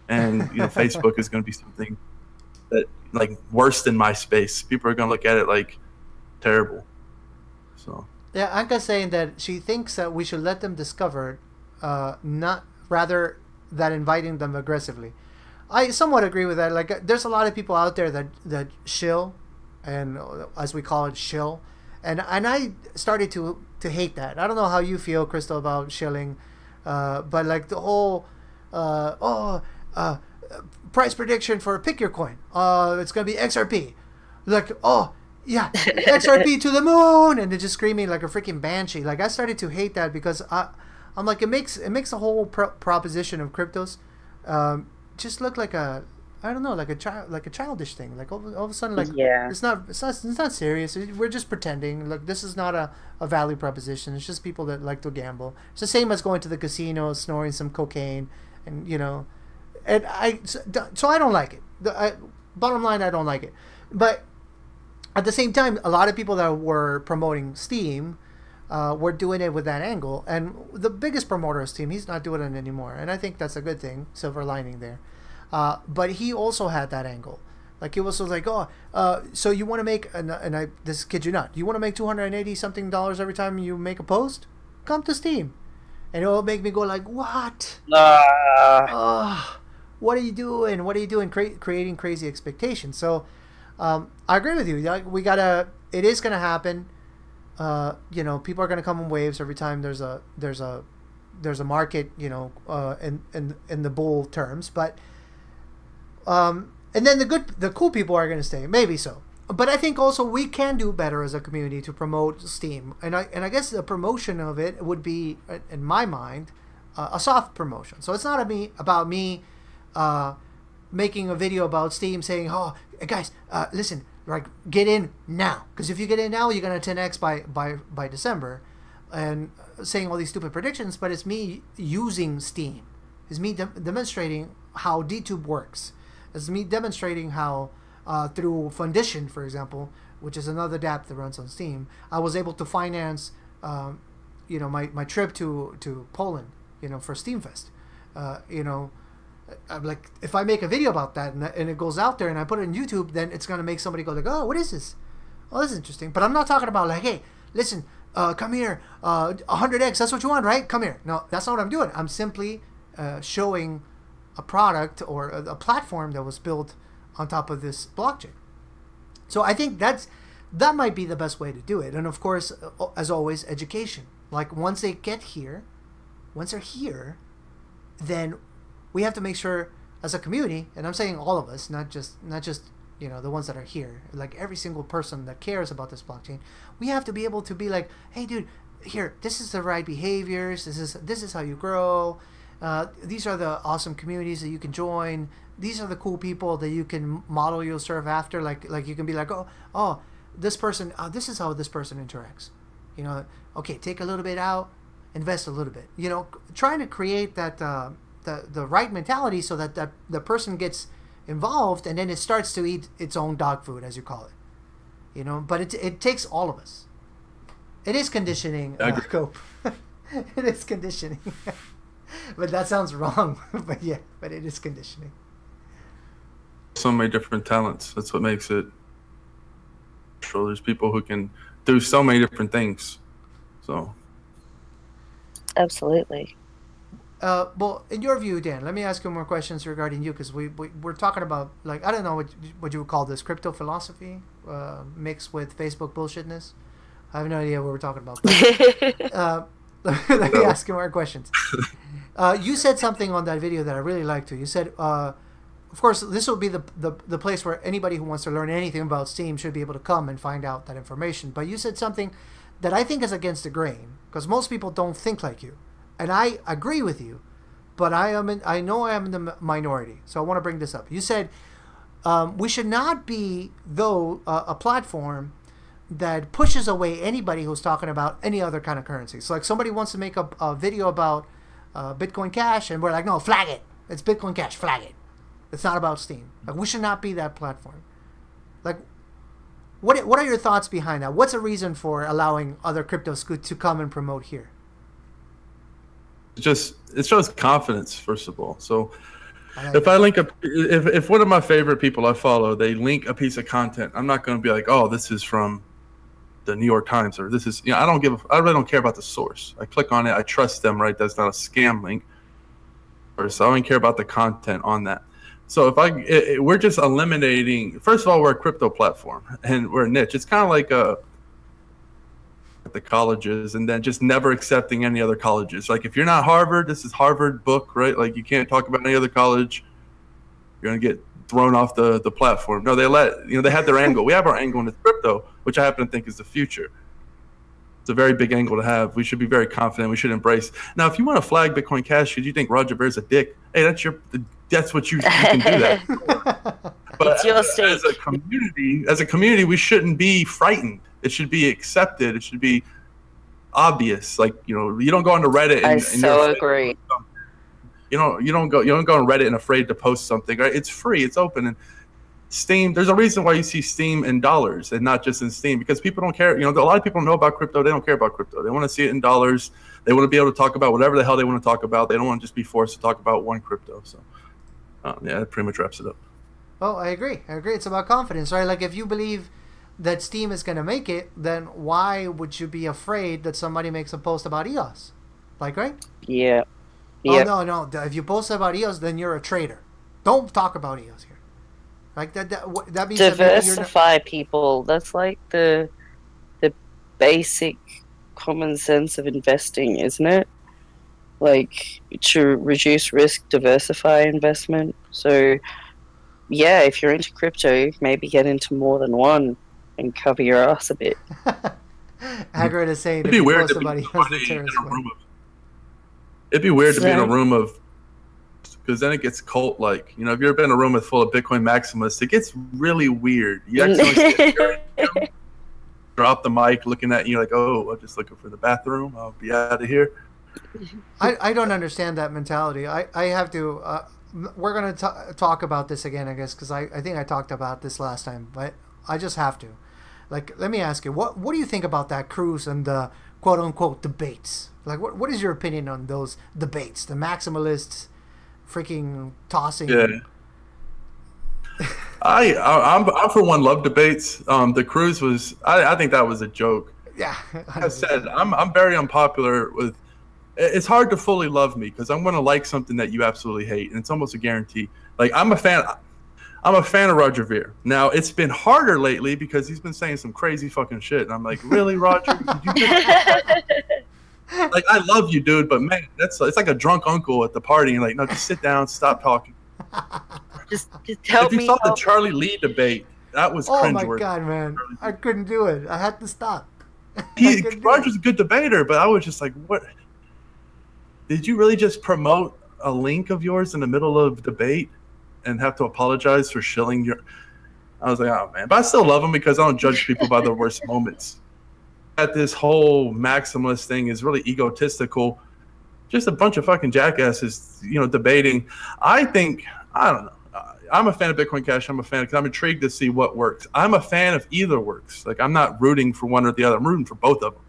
And Facebook is going to be something that like worse than MySpace. People are going to look at it like terrible. So. Yeah, Anka's saying that she thinks that we should let them discover, not rather than inviting them aggressively. I somewhat agree with that. Like, there's a lot of people out there that shill, and as we call it, shill, and I started to hate that. I don't know how you feel, Crystal, about shilling, but like the whole, price prediction for pick your coin. It's gonna be XRP. Like, yeah, XRP to the moon, and they're just screaming like a freaking banshee. Like, I started to hate that because I'm like, it makes the whole proposition of cryptos just look like a, I don't know, like a childish thing. Like all of a sudden, like, yeah, it's not serious. We're just pretending. Like, this is not a value proposition. It's just people that like to gamble. It's the same as going to the casino, snoring some cocaine, and so I don't like it. Bottom line, I don't like it, but. At the same time, a lot of people that were promoting Steam were doing it with that angle. And the biggest promoter of Steam, he's not doing it anymore. And I think that's a good thing, silver lining there. But he also had that angle. Like, he was like, so you want to make, this kid you not, you want to make $280-something every time you make a post? Come to Steam. And it will make me go like, what? What are you doing? What are you doing? Creating crazy expectations. So, I agree with you. It is gonna happen. People are gonna come in waves every time there's a market. In the bull terms, but and then the cool people are gonna stay. Maybe so, but I think also we can do better as a community to promote Steam, and I guess the promotion of it would be, in my mind, a soft promotion. So it's not about me. Making a video about Steam saying, guys, listen, like, get in now, because if you get in now, you're gonna 10x by December, and saying all these stupid predictions. But it's me using Steam. It's me demonstrating how dtube works. It's me demonstrating how through Fundition, for example, which is another dApp that runs on Steam, I was able to finance my trip to Poland, for Steamfest. I'm like, if I make a video about that and it goes out there and I put it on YouTube, then it's going to make somebody go like, oh, what is this? Oh, this is interesting. But I'm not talking about like, hey, listen, come here, 100x, that's what you want, right? Come here. No, that's not what I'm doing. I'm simply showing a product or a platform that was built on top of this blockchain. So I think that might be the best way to do it. And of course, as always, education. Like, once they're here, then we have to make sure as a community, and I'm saying all of us, not just you know, the ones that are here, like every single person that cares about this blockchain, we have to be able to be like, hey, dude, here, this is the right behaviors. This is how you grow. These are the awesome communities that you can join. These are the cool people that you can model yourself after. Like you can be like, oh, this person, this is how this person interacts. You know, okay, take a little bit out, invest a little bit. You know, trying to create that the right mentality so that the person gets involved, and then it starts to eat its own dog food, as you call it. You know, but it takes all of us. It is conditioning, Cope. It is conditioning. But that sounds wrong. But yeah, but it is conditioning. So many different talents. That's what makes it. So there's people who can do so many different things. So. Absolutely. Well, in your view, Dan, let me ask you more questions regarding you, because we're talking about, like, I don't know what you would call this, crypto philosophy mixed with Facebook bullshitness. I have no idea what we're talking about. But, let me ask you more questions. You said something on that video that I really liked too. You said, of course, this will be the place where anybody who wants to learn anything about Steam should be able to come and find out that information. But you said something that I think is against the grain, because most people don't think like you. And I agree with you, but I know I am in the minority. So I want to bring this up. You said we should not be, though, a platform that pushes away anybody who's talking about any other kind of currency. So like somebody wants to make a video about Bitcoin Cash, and we're like, no, flag it. It's Bitcoin Cash, flag it. It's not about Steam. Like, we should not be that platform. Like, what are your thoughts behind that? What's a reason for allowing other cryptos to come and promote here? It shows confidence, first of all. So if I link if one of my favorite people I follow, they link a piece of content, I'm not going to be like, oh, this is from the New York Times, or this is, you know, I really don't care about the source. I click on it, I trust them, right? That's not a scam link. So I don't care about the content on that. So if we're just eliminating, first of all, we're a crypto platform and we're a niche. It's kind of like the colleges, and then just never accepting any other colleges. Like, if you're not Harvard, this is Harvard book, right? Like, you can't talk about any other college. You're gonna get thrown off the platform. No, they have their angle. We have our angle in the crypto, which I happen to think is the future. It's a very big angle to have. We should be very confident. We should embrace. Now, if you want to flag Bitcoin Cash because you think Roger Ver's a dick, hey, that's what you can do that. But it's your stage. As a community, we shouldn't be frightened. It should be accepted. It should be obvious. Like, you know, you don't go onto Reddit. I so agree. You don't go on Reddit and afraid to post something. Right? It's free. It's open. And Steam. There's a reason why you see Steam in dollars and not just in Steam, because people don't care. You know, a lot of people know about crypto. They don't care about crypto. They want to see it in dollars. They want to be able to talk about whatever the hell they want to talk about. They don't want to just be forced to talk about one crypto. So, yeah, that pretty much wraps it up. Oh, I agree. It's about confidence, right? Like, if you believe that Steam is going to make it, then why would you be afraid that somebody makes a post about EOS? Like, right? Yeah. Oh, no. If you post about EOS, then you're a traitor. Don't talk about EOS here. Like, that means diversify people. That's like the basic common sense of investing, isn't it? Like, to reduce risk, diversify investment. So, yeah, if you're into crypto, maybe get into more than one and cover your ass a bit. Hagrid is saying it'd be weird to be in a room of, because then it gets cult-like. You know, if you've ever been in a room full of Bitcoin maximalists, it gets really weird. You actually drop the mic, looking at you like, oh, I'm just looking for the bathroom. I'll be out of here. I don't understand that mentality. I have to. We're going to talk about this again, I guess, because I think I talked about this last time, but I just have to. Like, let me ask you, what do you think about that cruise and the quote-unquote debates? Like, what is your opinion on those debates? The maximalists freaking tossing... Yeah. I'm for one, love debates. The cruise was... I think that was a joke. Yeah. Like I said, I'm very unpopular with... It's hard to fully love me because I'm going to like something that you absolutely hate, and it's almost a guarantee. Like, I'm a fan of Roger Ver. Now, it's been harder lately because he's been saying some crazy fucking shit, and I'm like, really, Roger? Did you like, I love you, dude, but man, it's like a drunk uncle at the party. And like, no, just sit down, stop talking. Just help If you me. saw the Charlie Lee debate, that was Oh my cringeworthy. god, man! I couldn't do it. I had to stop. Roger's a good debater, but I was just like, what? Did you really just promote a link of yours in the middle of debate and have to apologize for shilling your? I was like, oh man, but I still love him because I don't judge people by their worst moments. That this whole maximalist thing is really egotistical. Just a bunch of fucking jackasses, debating. I don't know. I'm a fan of Bitcoin Cash. I'm a fan because I'm intrigued to see what works. I'm a fan of either works. Like, I'm not rooting for one or the other. I'm rooting for both of them.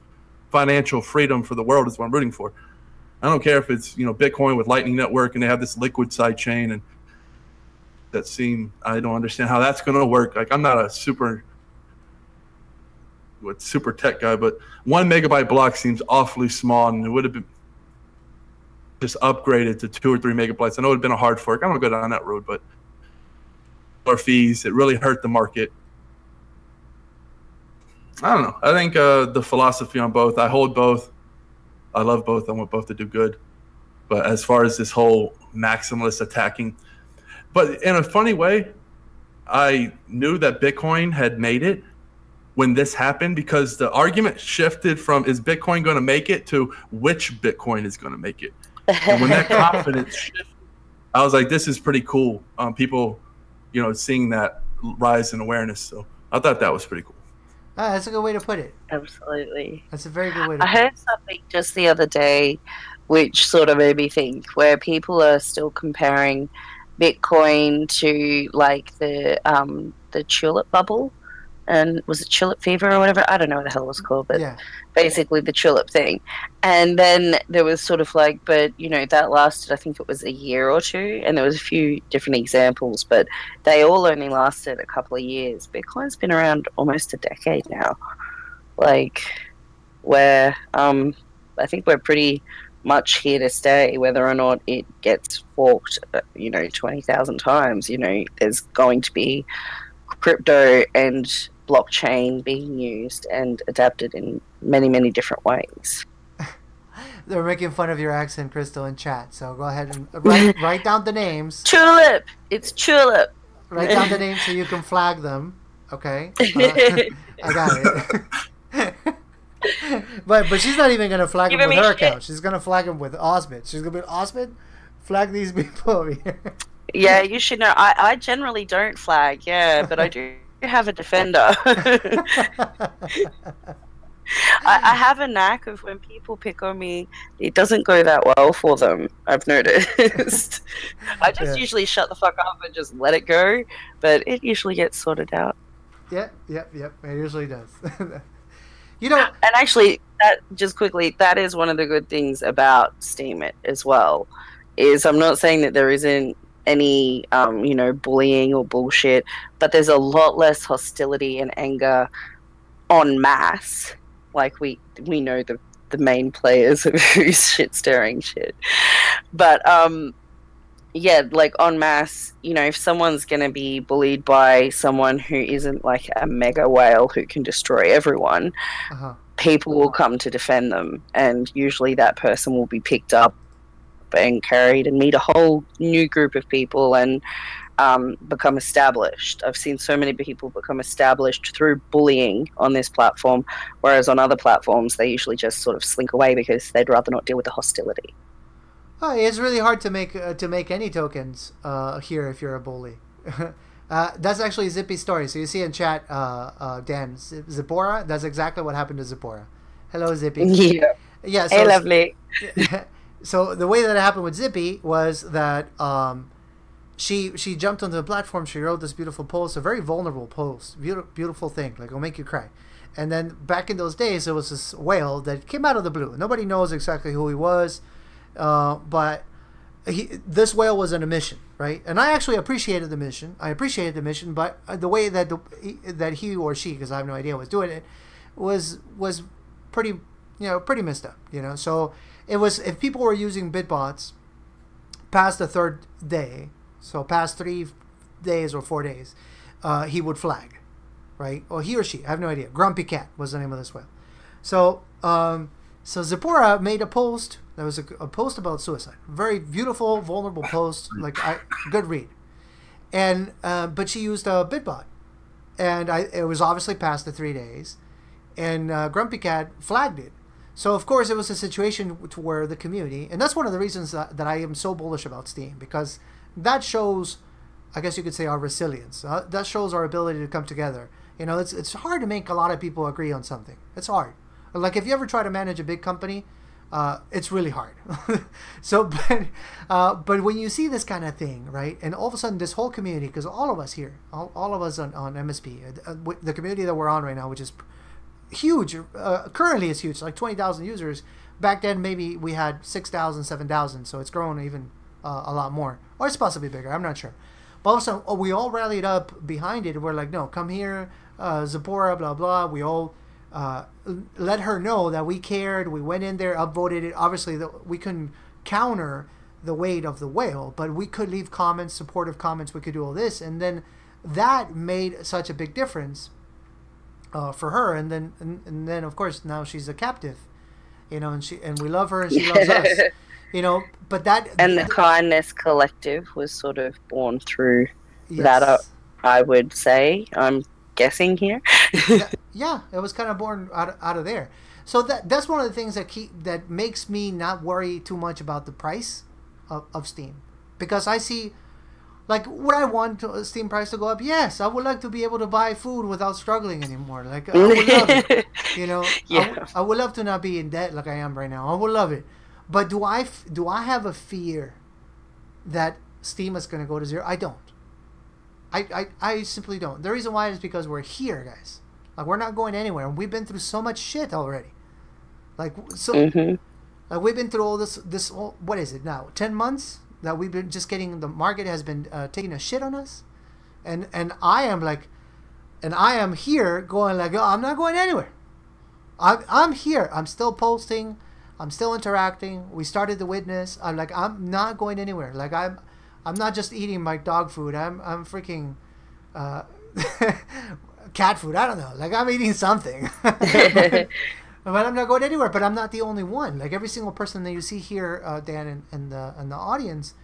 Financial freedom for the world is what I'm rooting for. I don't care if it's, Bitcoin with Lightning Network and they have this liquid side chain and I don't understand how that's going to work. Like, I'm not a super tech guy, but 1 megabyte block seems awfully small, and it would have been just upgraded to 2 or 3 megabytes. I know it would have been a hard fork. I don't go down that road, but fees, it really hurt the market. I don't know. I think the philosophy on both, I hold both. I love both. I want both to do good. But as far as this whole maximalist attacking, but in a funny way, I knew that Bitcoin had made it when this happened, because the argument shifted from is Bitcoin going to make it to which Bitcoin is going to make it. And when that confidence shifted, I was like, this is pretty cool. People, seeing that rise in awareness. So I thought that was pretty cool. That's a good way to put it. Absolutely. That's a very good way to put it. I heard something just the other day which sort of made me think, where people are still comparing Bitcoin to like the tulip bubble, and was it tulip fever or whatever? I don't know what the hell it was called, but basically the tulip thing. And then there was sort of like, but that lasted, I think it was a year or two, and there was a few different examples, but they all only lasted a couple of years. Bitcoin's been around almost a decade now. Like, where I think we're pretty much here to stay, whether or not it gets forked 20,000 times. There's going to be crypto and blockchain being used and adapted in many, many different ways. They're making fun of your accent, Crystal, in chat, so go ahead and write down the names. Tulip! It's tulip! Write down the names so you can flag them, okay? I got it. But she's not even going to flag them with her account. She's going to flag them with Osmond. She's going to be Osmond, flag these people over here. Yeah, you should know. I generally don't flag, but I do have a defender. I have a knack of when people pick on me, it doesn't go that well for them, I've noticed. I just usually shut the fuck up and just let it go, but it usually gets sorted out. Yep, it usually does. And actually, that is one of the good things about Steemit as well, is I'm not saying that there isn't any, bullying or bullshit, but there's a lot less hostility and anger en masse. Like, we know the main players of who's shit-stirring shit. But, like, en masse, if someone's going to be bullied by someone who isn't, like, a mega whale who can destroy everyone, people will come to defend them. And usually that person will be picked up and carried and meet a whole new group of people and become established. I've seen so many people become established through bullying on this platform, whereas on other platforms they usually just sort of slink away because they'd rather not deal with the hostility. It's really hard to make any tokens here if you're a bully. That's actually Zippy's story. So you see in chat, Dan, Zippora, that's exactly what happened to Zippora. Hello, Zippy. Yeah. So, hey, lovely. So the way that it happened with Zippy was that she jumped onto the platform. She wrote this beautiful post, a very vulnerable post, beautiful thing, like it'll make you cry. And then back in those days, there was this whale that came out of the blue. Nobody knows exactly who he was, but this whale was on a mission, right? And I actually appreciated the mission. But the way that that he or she, because I have no idea, was doing it, was pretty messed up, So it was, if people were using Bitbots past the third day, so past 3 days or 4 days, he would flag, right? Or he or she, I have no idea. Grumpy Cat was the name of this whale. So So Zipporah made a post. There was a post about suicide. Very beautiful, vulnerable post. Like good read. And but she used a Bitbot, and it was obviously past the 3 days, and Grumpy Cat flagged it. So of course it was a situation to where the community, and that's one of the reasons that I am so bullish about Steam, because that shows, I guess you could say, our resilience. That shows our ability to come together. You know, it's hard to make a lot of people agree on something. It's hard. Like if you ever try to manage a big company, it's really hard. So, but when you see this kind of thing, right, and all of a sudden this whole community, because all of us here, all of us on MSP, the community that we're on right now, which is huge, currently it's huge, like 20,000 users. Back then maybe we had 6,000, 7,000, so it's grown even a lot more, or it's possibly bigger, I'm not sure. But also we all rallied up behind it. We're like, no, come here, Zipporah, blah blah. We all let her know that we cared. We went in there, upvoted it. Obviously we couldn't counter the weight of the whale, but we could leave comments, supportive comments. We could do all this, and then that made such a big difference for her. And then of course now she's a captive, you know, and we love her and she loves us, you know. But that, and the Kindness Collective was sort of born through yes. that, I would say. I'm guessing here. Yeah, it was kind of born out of there. So that's one of the things that makes me not worry too much about the price of Steam, because I see, like, would I want Steam price to go up? Yes, I would like to be able to buy food without struggling anymore. Like, I would love it. You know, yeah. I would love to not be in debt like I am right now. I would love it. But do I have a fear that Steam is going to go to zero? I don't. I simply don't. The reason why is because we're here, guys. Like, we're not going anywhere. We've been through so much shit already. Like, so, like, we've been through all this, what is it now? 10 months that we've been just getting, the market has been taking a shit on us. And I am here going like, oh, I'm not going anywhere. I'm here. I'm still posting. I'm still interacting. We started the witness. I'm like, I'm not going anywhere. Like, I'm not just eating my dog food. I'm freaking cat food. I don't know. Like, I'm eating something. but I'm not going anywhere. But I'm not the only one. Like, every single person that you see here, Dan, and the audience,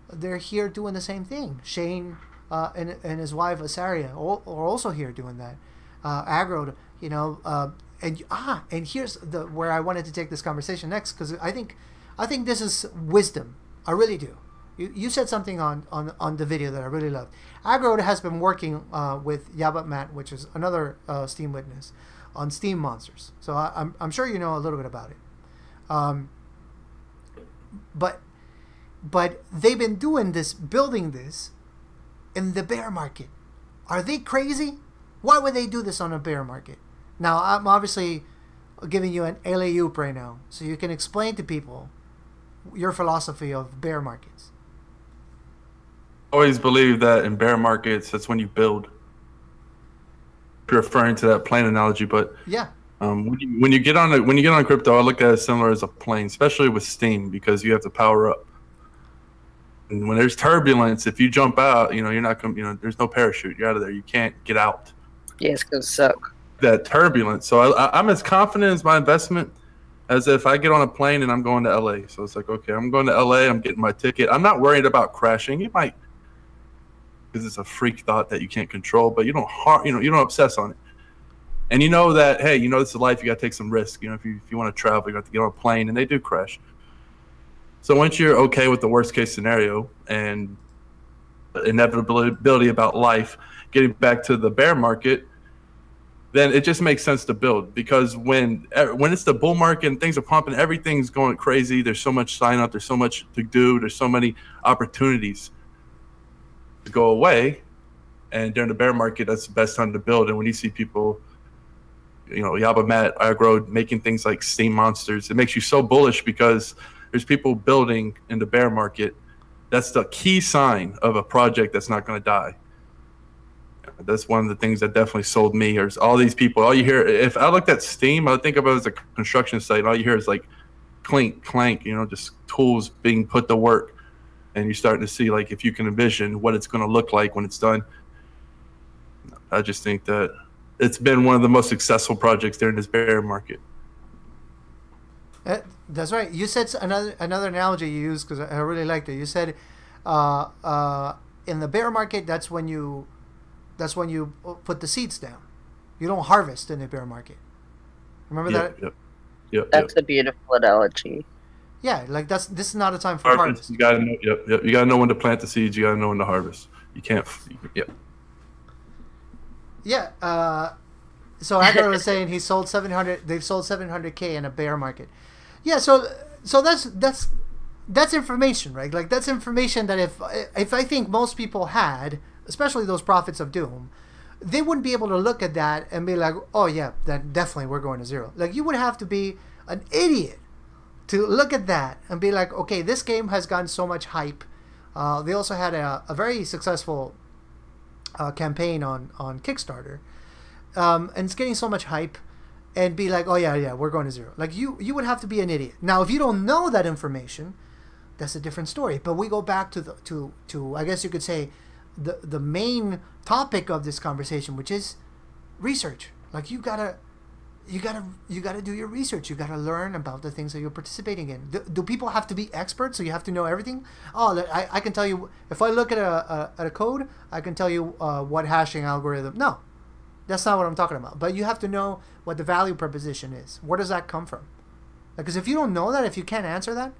they're here doing the same thing. Shane and his wife Asaria are also here doing that. Aggro, you know. And here's where I wanted to take this conversation next, because I think this is wisdom. I really do. You said something on the video that I really loved. Aggro has been working with Yabat Matt, which is another Steam witness, on Steam Monsters. So I'm sure you know a little bit about it. But they've been doing this, building this, in the bear market. Are they crazy? Why would they do this on a bear market? Now, I'm obviously giving you an alley-oop right now, so you can explain to people your philosophy of bear markets. I always believe that in bear markets, that's when you build. You're referring to that plane analogy, but yeah, when you get on crypto, I look at it similar as a plane, especially with Steam, because you have to power up. And when there's turbulence, if you jump out, you know, you're not, you know, there's no parachute. You're out of there. You can't get out. Yeah, it's gonna suck. That turbulence. So I'm as confident as my investment as if I get on a plane and I'm going to LA. So it's like, okay, I'm going to LA. I'm getting my ticket. I'm not worried about crashing. It might, because it's a freak thought that you can't control, but you don't obsess on it. And you know that, hey, you know, this is life. You got to take some risk. You know, if you want to travel, you got to get on a plane, and they do crash. So once you're okay with the worst case scenario and inevitability about life, getting back to the bear market, then it just makes sense to build, because when it's the bull market and things are pumping, everything's going crazy. There's so much sign up. There's so much to do. There's so many opportunities to go away. And during the bear market, that's the best time to build. And when you see people, you know, Yabat Matt, Aggro, making things like Steam Monsters, it makes you so bullish, because there's people building in the bear market. That's the key sign of a project that's not going to die. That's one of the things that definitely sold me. There's all these people. All you hear, if I looked at Steam, I think of it as a construction site. All you hear is like clink, clank, you know, just tools being put to work. And you're starting to see, like, if you can envision what it's going to look like when it's done. I just think that it's been one of the most successful projects during this bear market. That's right. You said another analogy you used because I really liked it. You said, in the bear market, that's when you put the seeds down. You don't harvest in the bear market. Remember that? Yep. That's a beautiful analogy. Yeah, like this is not a time for harvest. You gotta know. Yep. You gotta know when to plant the seeds. You gotta know when to harvest. You can't. Yep. Yeah. So Agar was saying he sold 700. They've sold 700K in a bear market. Yeah. So that's information, right? Like that's information that if I think most people had, especially those prophets of doom, they wouldn't be able to look at that and be like, oh yeah, that definitely we're going to zero. Like you would have to be an idiot to look at that and be like, okay, this game has gotten so much hype. They also had a very successful campaign on Kickstarter, and it's getting so much hype, and be like, oh yeah, we're going to zero. Like you would have to be an idiot. Now, if you don't know that information, that's a different story. But we go back to I guess you could say the main topic of this conversation, which is research. Like you gotta do your research. You gotta learn about the things that you're participating in. Do people have to be experts? So you have to know everything? Oh, I can tell you, if I look at a code, I can tell you what hashing algorithm. No, that's not what I'm talking about. But you have to know what the value proposition is. Where does that come from? Because if you don't know that, if you can't answer that,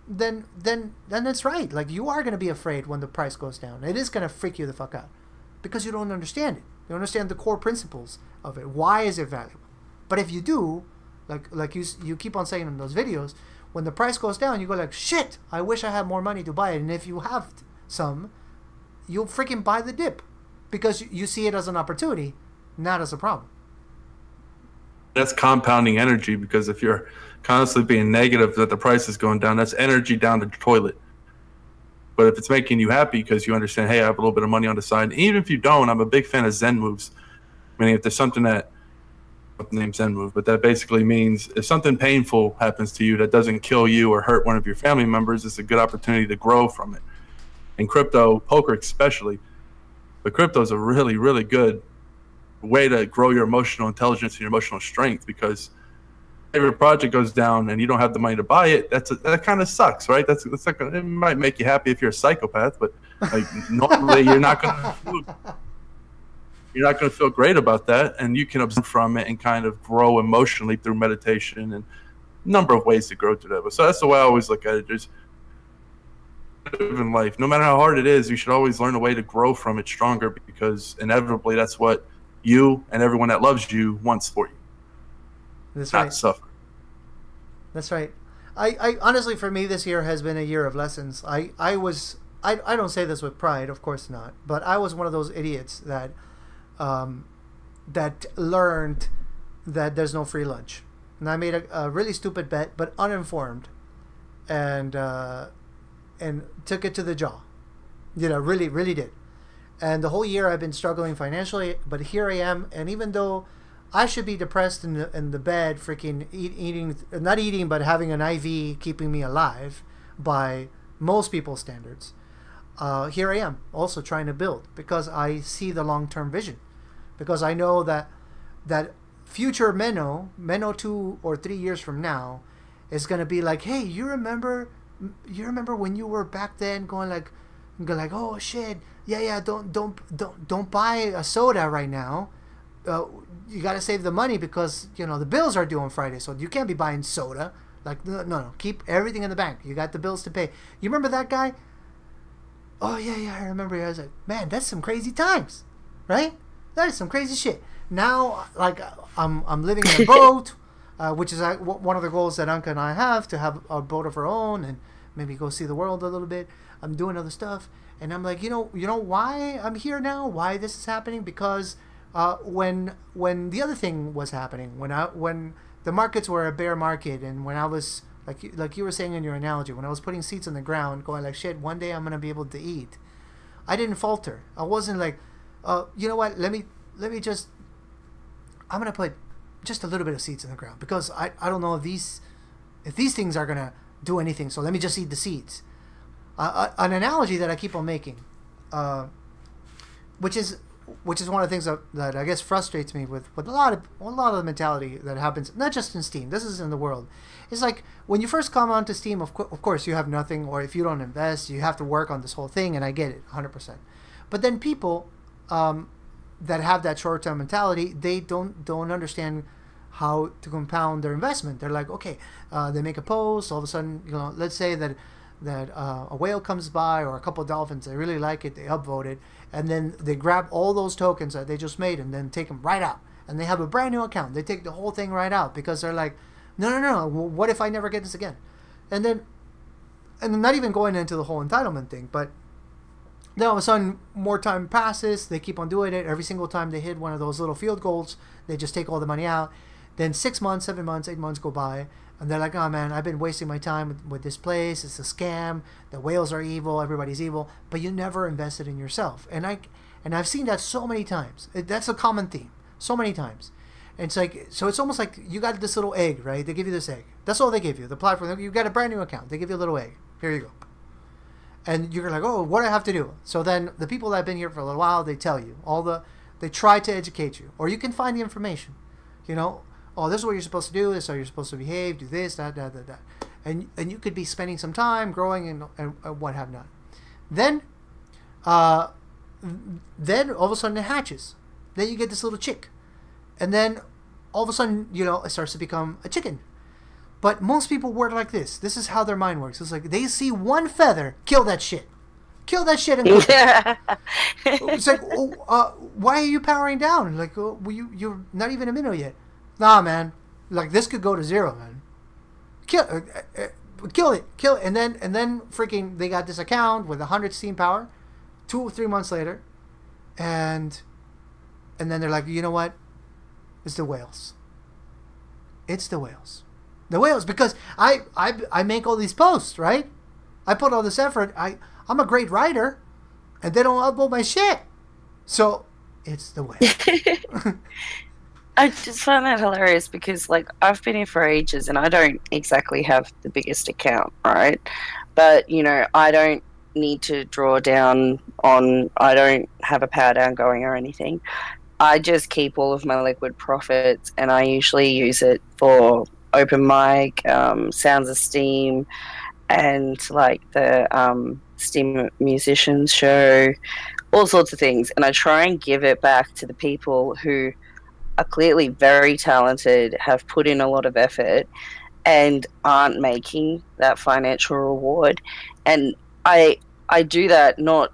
then that's right. Like you are gonna be afraid when the price goes down. It is gonna freak you the fuck out because you don't understand it. You don't understand the core principles of it. Why is it valuable? But if you do, like you keep on saying in those videos, when the price goes down, you go like, shit, I wish I had more money to buy it. And if you have some, you'll freaking buy the dip because you see it as an opportunity, not as a problem. That's compounding energy, because if you're constantly being negative that the price is going down, that's energy down the toilet. But if it's making you happy because you understand, hey, I have a little bit of money on the side, and even if you don't, I'm a big fan of Zen moves. Meaning if there's something that, name Zen move, but that basically means if something painful happens to you that doesn't kill you or hurt one of your family members, it's a good opportunity to grow from it. In crypto, poker especially, but crypto is a really, really good way to grow your emotional intelligence and your emotional strength, because if your project goes down and you don't have the money to buy it, that kind of sucks, right? That's like, it might make you happy if you're a psychopath, but like normally you're not going to feel great about that, and you can observe from it and kind of grow emotionally through meditation and a number of ways to grow through that. But so that's the way I always look at it. Just live in life, no matter how hard it is, you should always learn a way to grow from it stronger, because inevitably that's what you and everyone that loves you wants for you. That's not right. Suffer. That's right. I honestly, for me, this year has been a year of lessons. I don't say this with pride, of course not, but I was one of those idiots that learned that there's no free lunch, and I made a really stupid bet, but uninformed, and took it to the jaw. Really did. And the whole year I've been struggling financially, but here I am, and even though I should be depressed in the bed, freaking not eating, but having an IV keeping me alive by most people's standards, here I am also trying to build, because I see the long-term vision, because I know that future Menno 2 or 3 years from now is going to be like, hey, you remember when you were back then going like, oh shit, yeah, don't buy a soda right now. You got to save the money because the bills are due on Friday, so you can't be buying soda. Like no, keep everything in the bank. You got the bills to pay. You remember that guy? Oh yeah, I remember. I was like, man, that's some crazy times, right? That is some crazy shit. Now, like, I'm living in a boat, which is one of the goals that Anka and I have, to have a boat of our own and maybe go see the world a little bit. I'm doing other stuff, and I'm like, you know why I'm here now? Why this is happening? Because when the other thing was happening, when the markets were a bear market, and when I was like you were saying in your analogy, when I was putting seeds on the ground, going like, shit, one day I'm gonna be able to eat, I didn't falter. I wasn't like, you know what? Let me just, I'm gonna put just a little bit of seeds in the ground, because I don't know if these things are gonna do anything. So let me just eat the seeds. An analogy that I keep on making, which is which is one of the things that I guess frustrates me with a lot of the mentality that happens, not just in Steam. This is in the world. It's like when you first come onto Steam, of course you have nothing, or if you don't invest, you have to work on this whole thing, and I get it 100%. But then people that have that short-term mentality, they don't understand how to compound their investment. They're like, okay, they make a post, all of a sudden, let's say that a whale comes by or a couple of dolphins, they really like it, they upvote it, and then they grab all those tokens that they just made and then take them right out, and they have a brand new account. They take the whole thing right out because they're like, no, what if I never get this again? And then not even going into the whole entitlement thing, but then all of a sudden more time passes, they keep on doing it. Every single time they hit one of those little field goals, they just take all the money out. Then 6 months, 7 months, 8 months go by, and they're like, oh man, I've been wasting my time with this place. It's a scam. The whales are evil. Everybody's evil. But you never invested in yourself. And I've seen that so many times. That's a common theme. So many times. And it's like, so it's almost like you got this little egg, right? They give you this egg. That's all they give you. The platform, you got a brand new account. They give you a little egg. Here you go. And you're like, oh, what do I have to do? So then the people that have been here for a little while, they tell you. They try to educate you. Or you can find the information. Oh, this is what you're supposed to do. This is how you're supposed to behave. Do this, that. And you could be spending some time growing and what have not. Then all of a sudden it hatches. Then you get this little chick. And then all of a sudden, it starts to become a chicken. But most people work like this. This is how their mind works. It's like they see one feather, kill that shit. Kill that shit and cook it. It's like, why are you powering down? Like, you're not even a minnow yet. Nah, man. Like, this could go to 0, man. Kill it. And then freaking they got this account with 100 Steam power 2 or 3 months later. And then they're like, you know what? It's the whales. It's the whales. The whales, because I make all these posts, right? I put all this effort. I'm a great writer, and they don't upload my shit. So, it's the whales. I just find that hilarious because, like, I've been here for ages and I don't exactly have the biggest account, right? But, I don't need to draw down I don't have a power down going or anything. I just keep all of my liquid profits and I usually use it for open mic, Sounds of Steam, and, like, the Steam Musicians Show, all sorts of things. And I try and give it back to the people who are clearly very talented, have put in a lot of effort, and aren't making that financial reward. And I do that not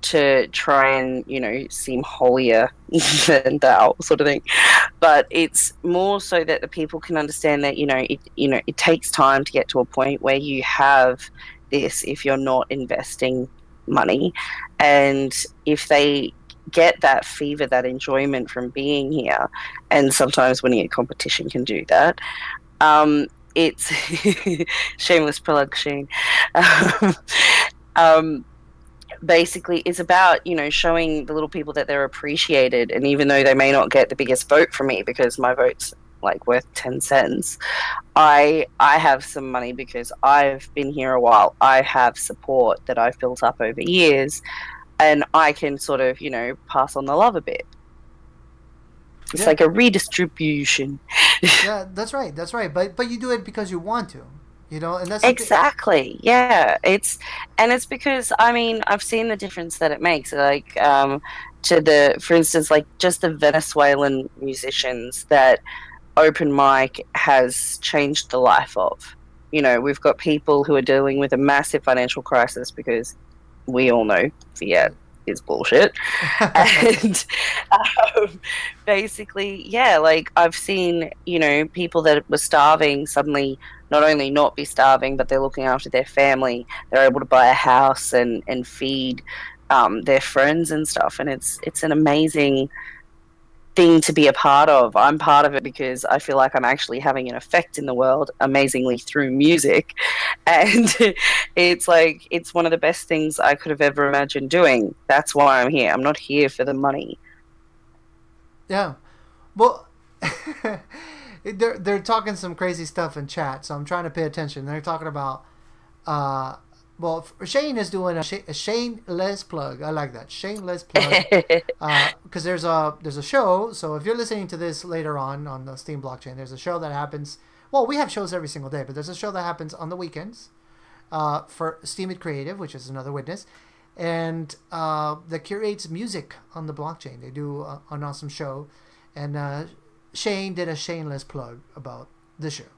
to try and seem holier than thou sort of thing, but it's more so that the people can understand that it takes time to get to a point where you have this if you're not investing money, and if they get that fever, that enjoyment from being here, and sometimes winning a competition can do that. It's shameless plug, Shane. Basically, it's about showing the little people that they're appreciated, and even though they may not get the biggest vote from me because my vote's like worth 10 cents, I have some money because I've been here a while. I have support that I've built up over years. And I can sort of, pass on the love a bit. It's like a redistribution. Yeah, that's right. But you do it because you want to, and that's exactly. Yeah, it's because I've seen the difference that it makes. Like for instance, like just the Venezuelan musicians that open mic has changed the life of. We've got people who are dealing with a massive financial crisis because we all know fiat is bullshit. And basically, yeah, like I've seen, people that were starving suddenly not only not be starving, but they're looking after their family. They're able to buy a house and feed their friends and stuff. And it's an amazing thing to be a part of. I'm part of it because I feel like I'm actually having an effect in the world amazingly through music, and it's one of the best things I could have ever imagined doing. That's why I'm here. I'm not here for the money. Yeah, well, they're talking some crazy stuff in chat, so I'm trying to pay attention. They're talking about Well, Shane is doing a shameless plug. I like that, shameless plug. Because there's a show. So if you're listening to this later on the Steam blockchain, there's a show that happens. Well, we have shows every single day, but there's a show that happens on the weekends for Steam It Creative, which is another witness, and that curates music on the blockchain. They do an awesome show, and Shane did a shameless plug about the show.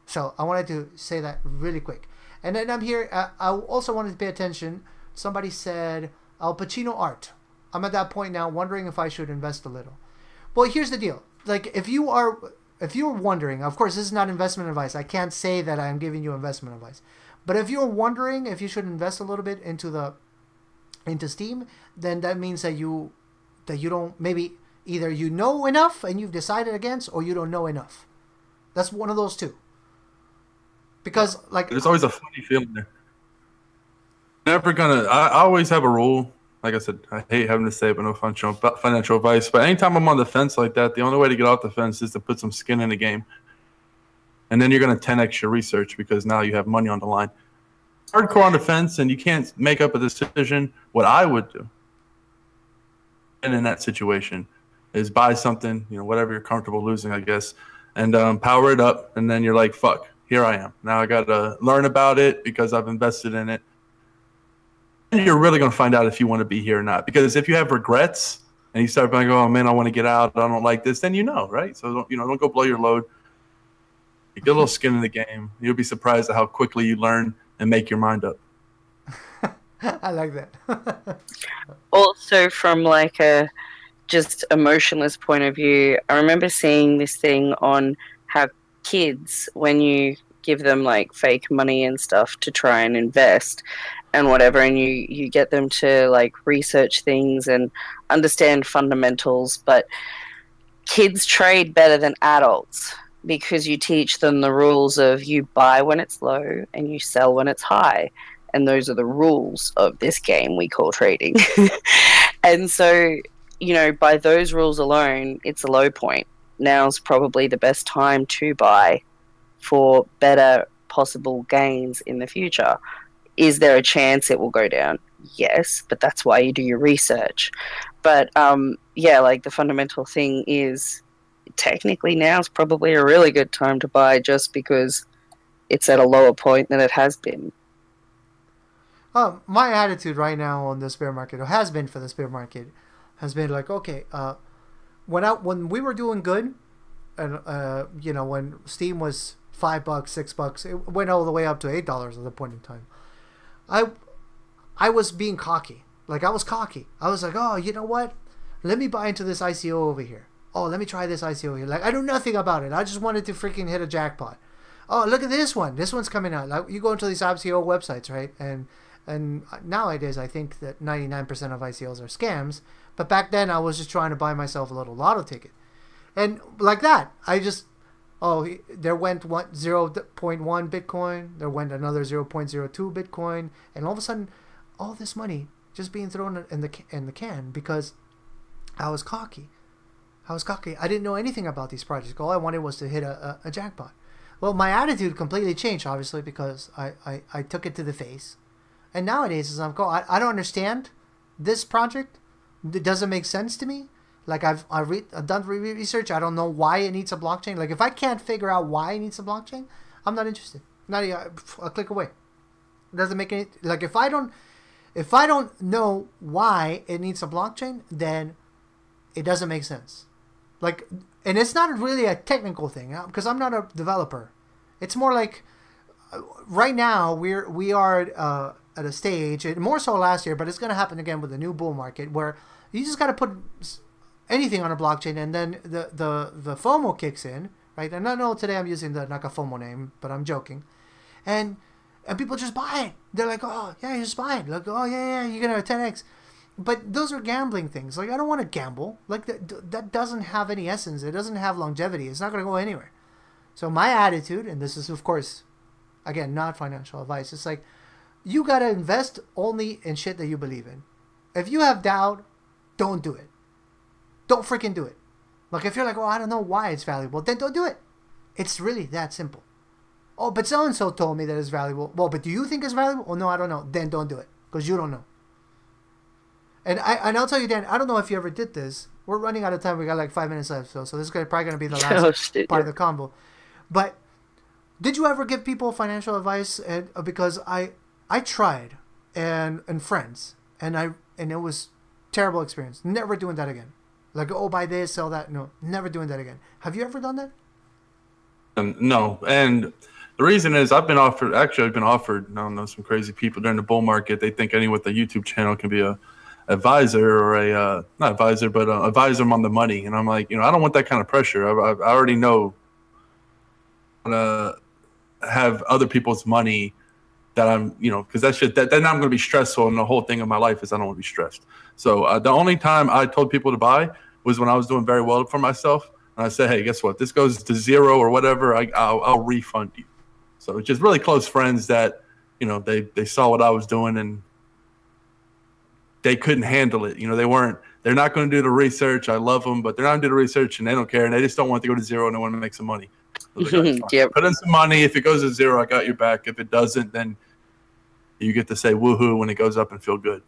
So I wanted to say that really quick. And then I'm here. I also wanted to pay attention. Somebody said Al Pacino art. I'm at that point now, wondering if I should invest a little. Well, here's the deal. Like, if you're wondering, of course, this is not investment advice. I can't say that I'm giving you investment advice. But if you're wondering if you should invest a little bit into Steam, then that means that you don't, maybe either you know enough and you've decided against, or you don't know enough. That's one of those two. Because, like, there's always a funny feeling there. Never gonna. I always have a rule. Like I said, I hate having to say it, but no financial advice. But anytime I'm on the fence like that, the only way to get off the fence is to put some skin in the game. And then you're going to 10x your research because now you have money on the line. Hardcore on the fence, and you can't make up a decision. What I would do, and in that situation, is buy something, whatever you're comfortable losing, I guess, and power it up. And then you're like, fuck, here I am. Now I got to learn about it because I've invested in it. And you're really going to find out if you want to be here or not. Because if you have regrets and you start going, oh, man, I want to get out, I don't like this, then right? So don't go blow your load. You get a little skin in the game. You'll be surprised at how quickly you learn and make your mind up. I like that. Also, from like a just emotionless point of view, I remember seeing this thing on how kids, when you give them like fake money and stuff to try and invest and whatever, and you get them to like research things and understand fundamentals, but kids trade better than adults because you teach them the rules of you buy when it's low and you sell when it's high, and those are the rules of this game we call trading. And so, by those rules alone, it's a low point. Now's probably the best time to buy for better possible gains in the future. Is there a chance it will go down? Yes, but that's why you do your research. But like the fundamental thing is technically now is probably a really good time to buy just because it's at a lower point than it has been. My attitude right now on this bear market, or has been for this bear market, has been like, okay, when we were doing good, and when Steam was $5, $6, it went all the way up to $8 at the point in time. I was being cocky. Like, I was cocky. I was like, oh, you know what? Let me buy into this ICO over here. Oh, let me try this ICO here. Like, I knew nothing about it. I just wanted to freaking hit a jackpot. Oh, look at this one. This one's coming out. Like, you go into these ICO websites, right? And nowadays, I think that 99% of ICOs are scams. But back then, I was just trying to buy myself a little lotto ticket. And like that, there went 0.1 Bitcoin. There went another 0.02 Bitcoin. And all of a sudden, all this money just being thrown in the can because I was cocky. I didn't know anything about these projects. All I wanted was to hit a jackpot. Well, my attitude completely changed, obviously, because I took it to the face. And nowadays, as I don't understand this project. It doesn't make sense to me. Like, I've done research. I don't know why it needs a blockchain. Like, if I can't figure out why it needs a blockchain, I'm not interested. Not a click away. It doesn't make any, like, if I don't know why it needs a blockchain, then it doesn't make sense. Like, and it's not really a technical thing because I'm not a developer. It's more like right now we are at a stage, and more so last year, but it's going to happen again with the new bull market, where you just got to put anything on a blockchain, and then the FOMO kicks in, right? And I know today I'm using the NakaFOMO name, but I'm joking, and people just buy it. They're like, oh yeah, you just buy it. Like, oh yeah, you're gonna 10x. But those are gambling things. Like, I don't want to gamble. Like, that doesn't have any essence. It doesn't have longevity. It's not gonna go anywhere. So my attitude, and this is of course, again, not financial advice. It's like, you gotta invest only in shit that you believe in. If you have doubt, don't do it. Don't freaking do it. Like, if you're like, oh, I don't know why it's valuable, then don't do it. It's really that simple. Oh, but so and so told me that it's valuable. Well, but do you think it's valuable? Oh no, I don't know. Then don't do it because you don't know. And I'll tell you, Dan. I don't know if you ever did this. We're running out of time. We got like 5 minutes left, so this is probably going to be the last part of the convo. But did you ever give people financial advice? And because I tried, and friends, and it was terrible experience. Never doing that again. Like, oh, buy this, sell that. No, never doing that again. Have you ever done that? No, and the reason is I've been offered. Actually, I've been offered. I don't know, some crazy people during the bull market. They think anyone with a YouTube channel can be a advisor or a not advisor, but advisor them on the money. And I'm like, I don't want that kind of pressure. I already know have other people's money that I'm, because that shit, then I'm going to be stressful. And the whole thing of my life is I don't want to be stressed. So the only time I told people to buy was when I was doing very well for myself. And I said, hey, guess what? This goes to zero or whatever. I'll refund you. So it's just really close friends that, they saw what I was doing and they couldn't handle it. They're not going to do the research. I love them, but they're not going to do the research and they don't care. And they just don't want to go to zero and they want to make some money. So like, yep. Put in some money. If it goes to zero, I got your back. If it doesn't, then you get to say woohoo when it goes up and feel good.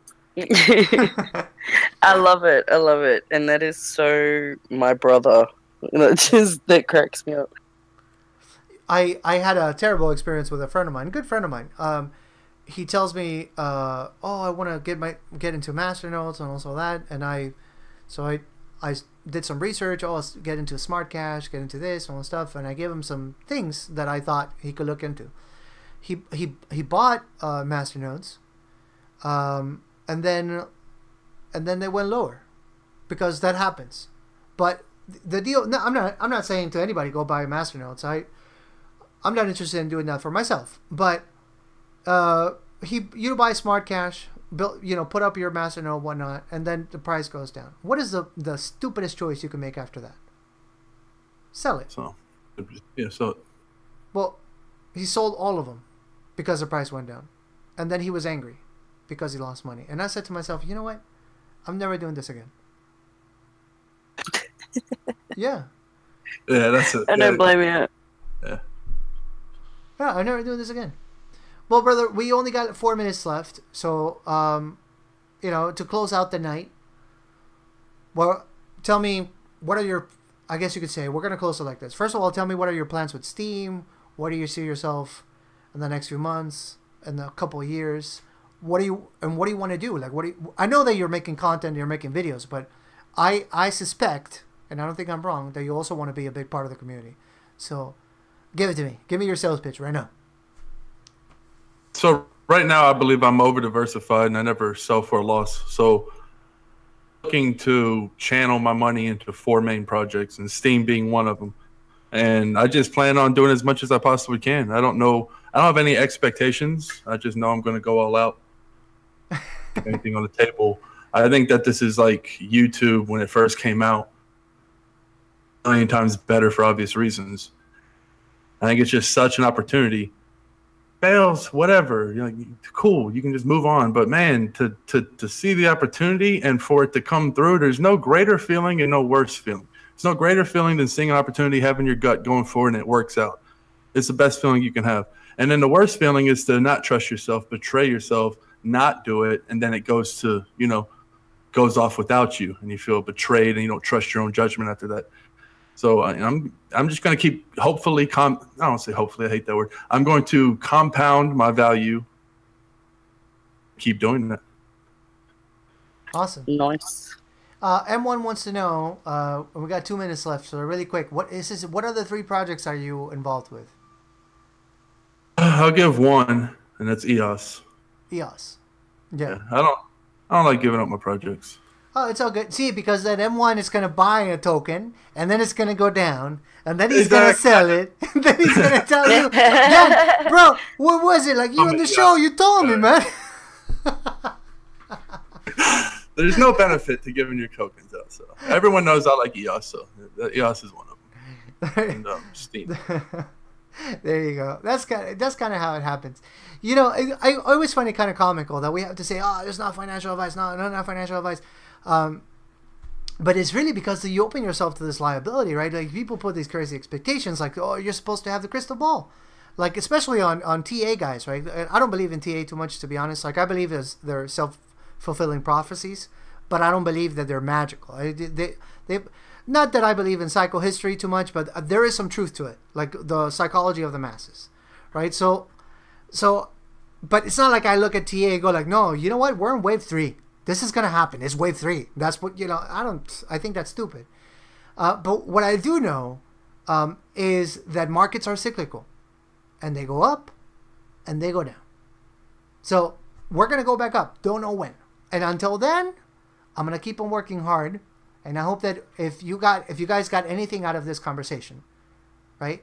I love it. I love it. And that is so my brother. That cracks me up. I had a terrible experience with a friend of mine, a good friend of mine. He tells me, oh, I want to get into masternodes and also that. And I did some research. Oh, let's get into smart cash, get into this and all stuff. And I gave him some things that I thought he could look into. He bought masternodes, and then they went lower, because that happens. But the deal, no, I'm not saying to anybody go buy masternodes. I'm not interested in doing that for myself. But you buy smart cash, put up your masternode, whatnot, and then the price goes down. What is the stupidest choice you can make after that? Sell it. So, yeah, so. Well, he sold all of them because the price went down, and then he was angry because he lost money. And I said to myself, you know what? I'm never doing this again. Yeah. Yeah, that's it. I don't blame you. Yeah. Yeah, I'm never doing this again. Well, brother, we only got 4 minutes left, so to close out the night. Well, tell me, what are your? I guess you could say we're gonna close it like this. First of all, tell me what are your plans with Steam? What do you see yourself in the next few months, in a couple of years? What do you want to do? Like, I know that you're making content, you're making videos, but I suspect, and I don't think I'm wrong, that you also want to be a big part of the community. So, give it to me. Give me your sales pitch right now. So right now, I believe I'm over diversified and I never sell for a loss. So looking to channel my money into 4 main projects, and Steam being one of them. And I just plan on doing as much as I possibly can. I don't have any expectations. I just know I'm going to go all out. Anything on the table. I think that this is like YouTube when it first came out. A million times better for obvious reasons. I think it's just such an opportunity. Fails, whatever, cool, you can just move on. But man, to see the opportunity and for it to come through, there's no greater feeling and no worse feeling. There's no greater feeling than seeing an opportunity, having your gut going forward, and it works out. It's the best feeling you can have. And then the worst feeling is to not trust yourself, betray yourself, not do it, and then it goes off without you, and you feel betrayed, and you don't trust your own judgment after that. So I'm just going to keep, hopefully, I don't say hopefully, I hate that word. I'm going to compound my value. Keep doing that. Awesome. Nice. M1 wants to know, we got 2 minutes left, so really quick, what other 3 projects are you involved with? I'll give one, and that's EOS. EOS. Yeah. I don't like giving up my projects. Oh, it's all good. See, because that M1 is going to buy a token, and then it's going to go down, and then he's going to sell it, and then he's going to tell you, Dad, bro, what was it? Like, you on the show, you told me, man. There's no benefit to giving your tokens out. So everyone knows I like EOS, so EOS is one of them. And Steam. There you go. That's kind of how it happens. I always find it kind of comical that we have to say, oh, there's not financial advice, not financial advice. But it's really because you open yourself to this liability, right? Like, people put these crazy expectations, like, oh, you're supposed to have the crystal ball. like especially on TA guys, right? I don't believe in TA too much, to be honest. Like I believe they're self-fulfilling prophecies, but I don't believe that they're magical. They not that I believe in psychohistory too much, but there is some truth to it, like the psychology of the masses, right? So, but it's not like I look at TA and go like, no, you know what? We're in wave 3. This is gonna happen. It's wave 3. That's what I think that's stupid. But what I do know is that markets are cyclical, and they go up, and they go down. So we're gonna go back up. Don't know when. And until then, I'm gonna keep on working hard. And I hope that if you guys got anything out of this conversation, right,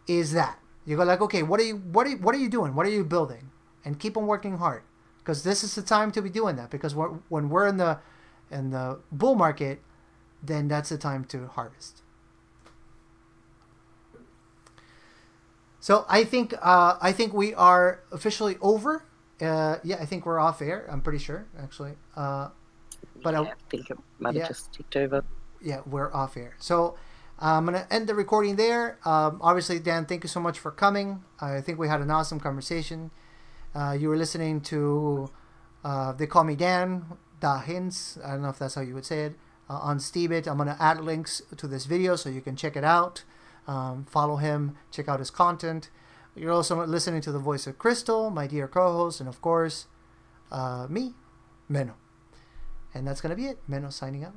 is that you go like, okay, what are you doing? What are you building? And keep on working hard, because this is the time to be doing that. Because when we're in the bull market, then that's the time to harvest. So I think we are officially over. Yeah, I think we're off air. I'm pretty sure, actually. But I think it might have just ticked over. Yeah, we're off air. So I'm going to end the recording there. Obviously, Dan, thank you so much for coming. I think we had an awesome conversation. You were listening to They Call Me Dan, Da Hints. I don't know if that's how you would say it. On Steebit. I'm going to add links to this video so you can check it out. Follow him. Check out his content. You're also listening to the voice of Crystal, my dear co-host, and of course, me, Menno. And that's going to be it. Menno signing out.